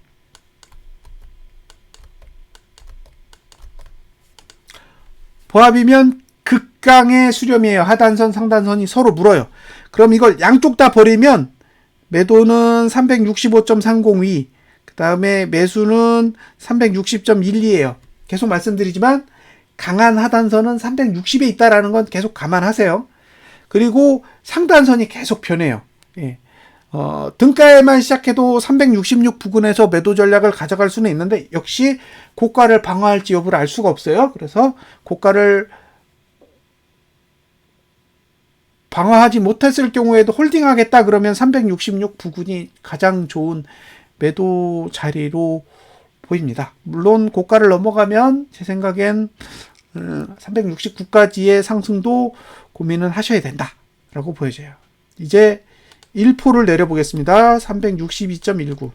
보합이면 극강의 수렴이에요. 하단선, 상단선이 서로 물어요. 그럼 이걸 양쪽 다 버리면 매도는 365.30위, 그 다음에 매수는 360.12예요. 계속 말씀드리지만 강한 하단선은 360에 있다라는 건 계속 감안하세요. 그리고 상단선이 계속 변해요. 예. 등가에만 시작해도 366 부근에서 매도 전략을 가져갈 수는 있는데 역시 고가를 방어할지 여부를 알 수가 없어요. 그래서 고가를 방어하지 못했을 경우에도 홀딩하겠다 그러면 366 부근이 가장 좋은 매도 자리로 보입니다. 물론 고가를 넘어가면 제 생각엔 369까지의 상승도 고민은 하셔야 된다라고 보여져요. 이제 1포를 내려보겠습니다. 362.19.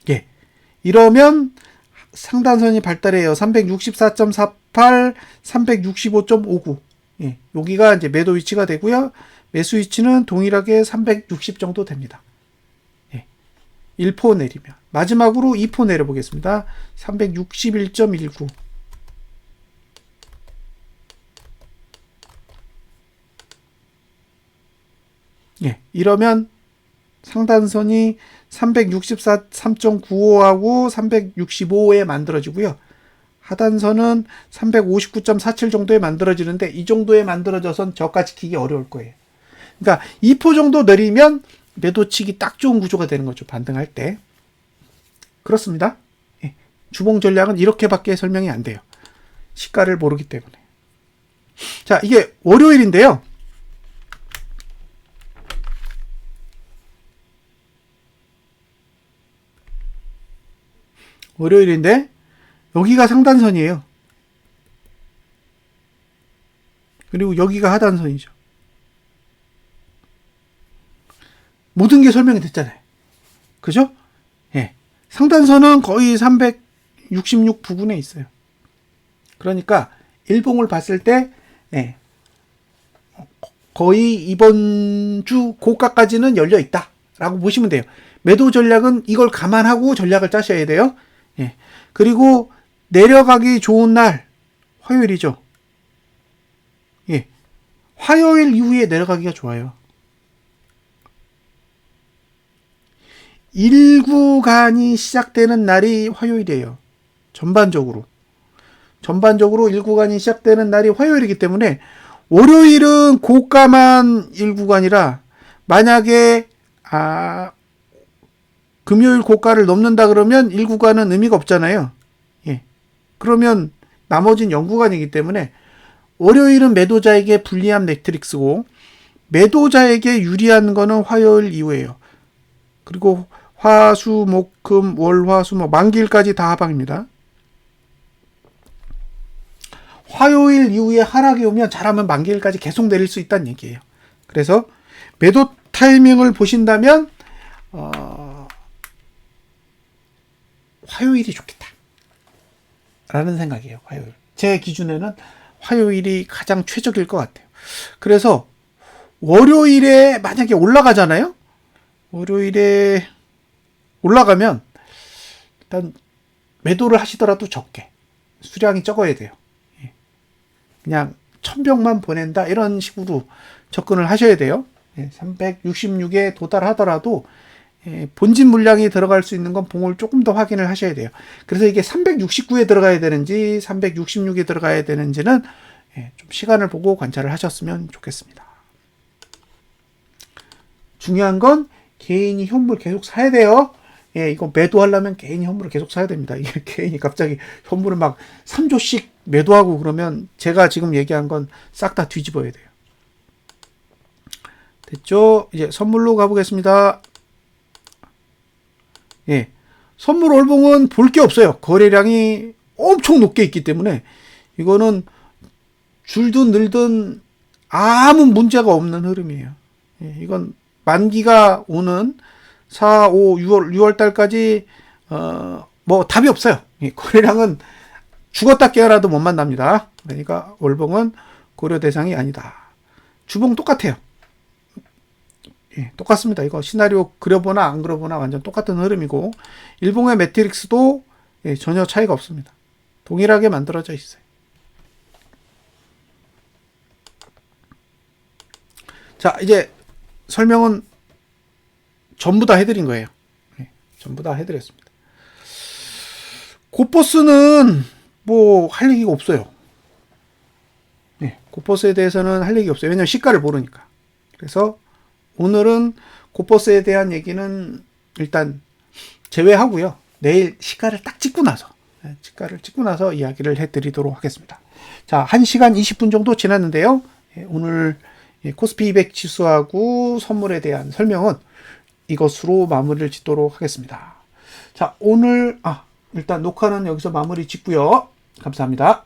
예. 이러면 상단선이 발달해요. 364.48, 365.59. 예. 여기가 이제 매도 위치가 되고요. 매수 위치는 동일하게 360 정도 됩니다. 예. 1포 내리면. 마지막으로 2포 내려보겠습니다. 361.19. 예. 이러면 상단선이 363.95하고 365에 만들어지고요. 하단선은 359.47 정도에 만들어지는데 이 정도에 만들어져선 저가 지키기 어려울 거예요. 그러니까 2포 정도 내리면 매도 치기 딱 좋은 구조가 되는 거죠. 반등할 때. 그렇습니다. 예. 주봉 전략은 이렇게밖에 설명이 안 돼요. 시가를 모르기 때문에. 자, 이게 월요일인데요. 월요일인데 여기가 상단선이에요. 그리고 여기가 하단선이죠. 모든 게 설명이 됐잖아요. 그죠? 예. 상단선은 거의 366 부근에 있어요. 그러니까 일봉을 봤을 때 예. 거의 이번 주 고가까지는 열려 있다라고 보시면 돼요. 매도 전략은 이걸 감안하고 전략을 짜셔야 돼요. 예. 그리고 내려가기 좋은 날 화요일이죠. 예. 화요일 이후에 내려가기가 좋아요. 1구간이 시작되는 날이 화요일이에요. 전반적으로 1구간이 시작되는 날이 화요일이기 때문에 월요일은 고가만 1구간이라 만약에 금요일 고가를 넘는다 그러면 1구간은 의미가 없잖아요. 예. 그러면 나머진 0구간이기 때문에 월요일은 매도자에게 불리한 매트릭스고 매도자에게 유리한 거는 화요일 이후에요. 그리고 화, 수, 목, 금, 월, 화, 수, 목 만기일까지 다 하방입니다. 화요일 이후에 하락이 오면 잘하면 만기일까지 계속 내릴 수 있다는 얘기예요. 그래서 매도 타이밍을 보신다면 화요일이 좋겠다 라는 생각이에요. 화요일. 제 기준에는 화요일이 가장 최적일 것 같아요. 그래서 월요일에 만약에 올라가잖아요. 월요일에 올라가면 일단 매도를 하시더라도 적게 수량이 적어야 돼요. 그냥 1000병만 보낸다 이런 식으로 접근을 하셔야 돼요. 366에 도달하더라도 본진 물량이 들어갈 수 있는 건 봉을 조금 더 확인을 하셔야 돼요. 그래서 이게 369에 들어가야 되는지 366에 들어가야 되는지는 좀 시간을 보고 관찰을 하셨으면 좋겠습니다. 중요한 건 개인이 현물 계속 사야 돼요. 이거 매도하려면 개인이 현물을 계속 사야 됩니다. 이게 개인이 갑자기 현물을 막 3조씩 매도하고 그러면 제가 지금 얘기한 건 싹 다 뒤집어야 돼요. 됐죠? 이제 선물로 가보겠습니다. 선물 월봉은 볼 게 없어요. 거래량이 엄청 높게 있기 때문에 이거는 줄든 늘든 아무 문제가 없는 흐름이에요. 예, 이건 만기가 오는 4, 5, 6월 달까지 뭐 답이 없어요. 예, 거래량은 죽었다 깨어나도 못 만납니다. 그러니까 월봉은 고려 대상이 아니다. 주봉 똑같아요. 예, 똑같습니다. 이거 시나리오 그려보나 안 그려보나 완전 똑같은 흐름이고, 일봉의 매트릭스도 예, 전혀 차이가 없습니다. 동일하게 만들어져 있어요. 자, 이제 설명은 전부 다 해드린 거예요. 예, 전부 다 해드렸습니다. 고버스는 뭐 할 얘기가 없어요. 예, 고버스에 대해서는 할 얘기가 없어요. 왜냐면 시가를 모르니까. 그래서 오늘은 고버스에 대한 얘기는 일단 제외하고요. 내일 시가를 딱 찍고 나서 이야기를 해드리도록 하겠습니다. 자, 1시간 20분 정도 지났는데요. 오늘 코스피 200 지수하고 선물에 대한 설명은 이것으로 마무리를 짓도록 하겠습니다. 자, 오늘 일단 녹화는 여기서 마무리 짓고요. 감사합니다.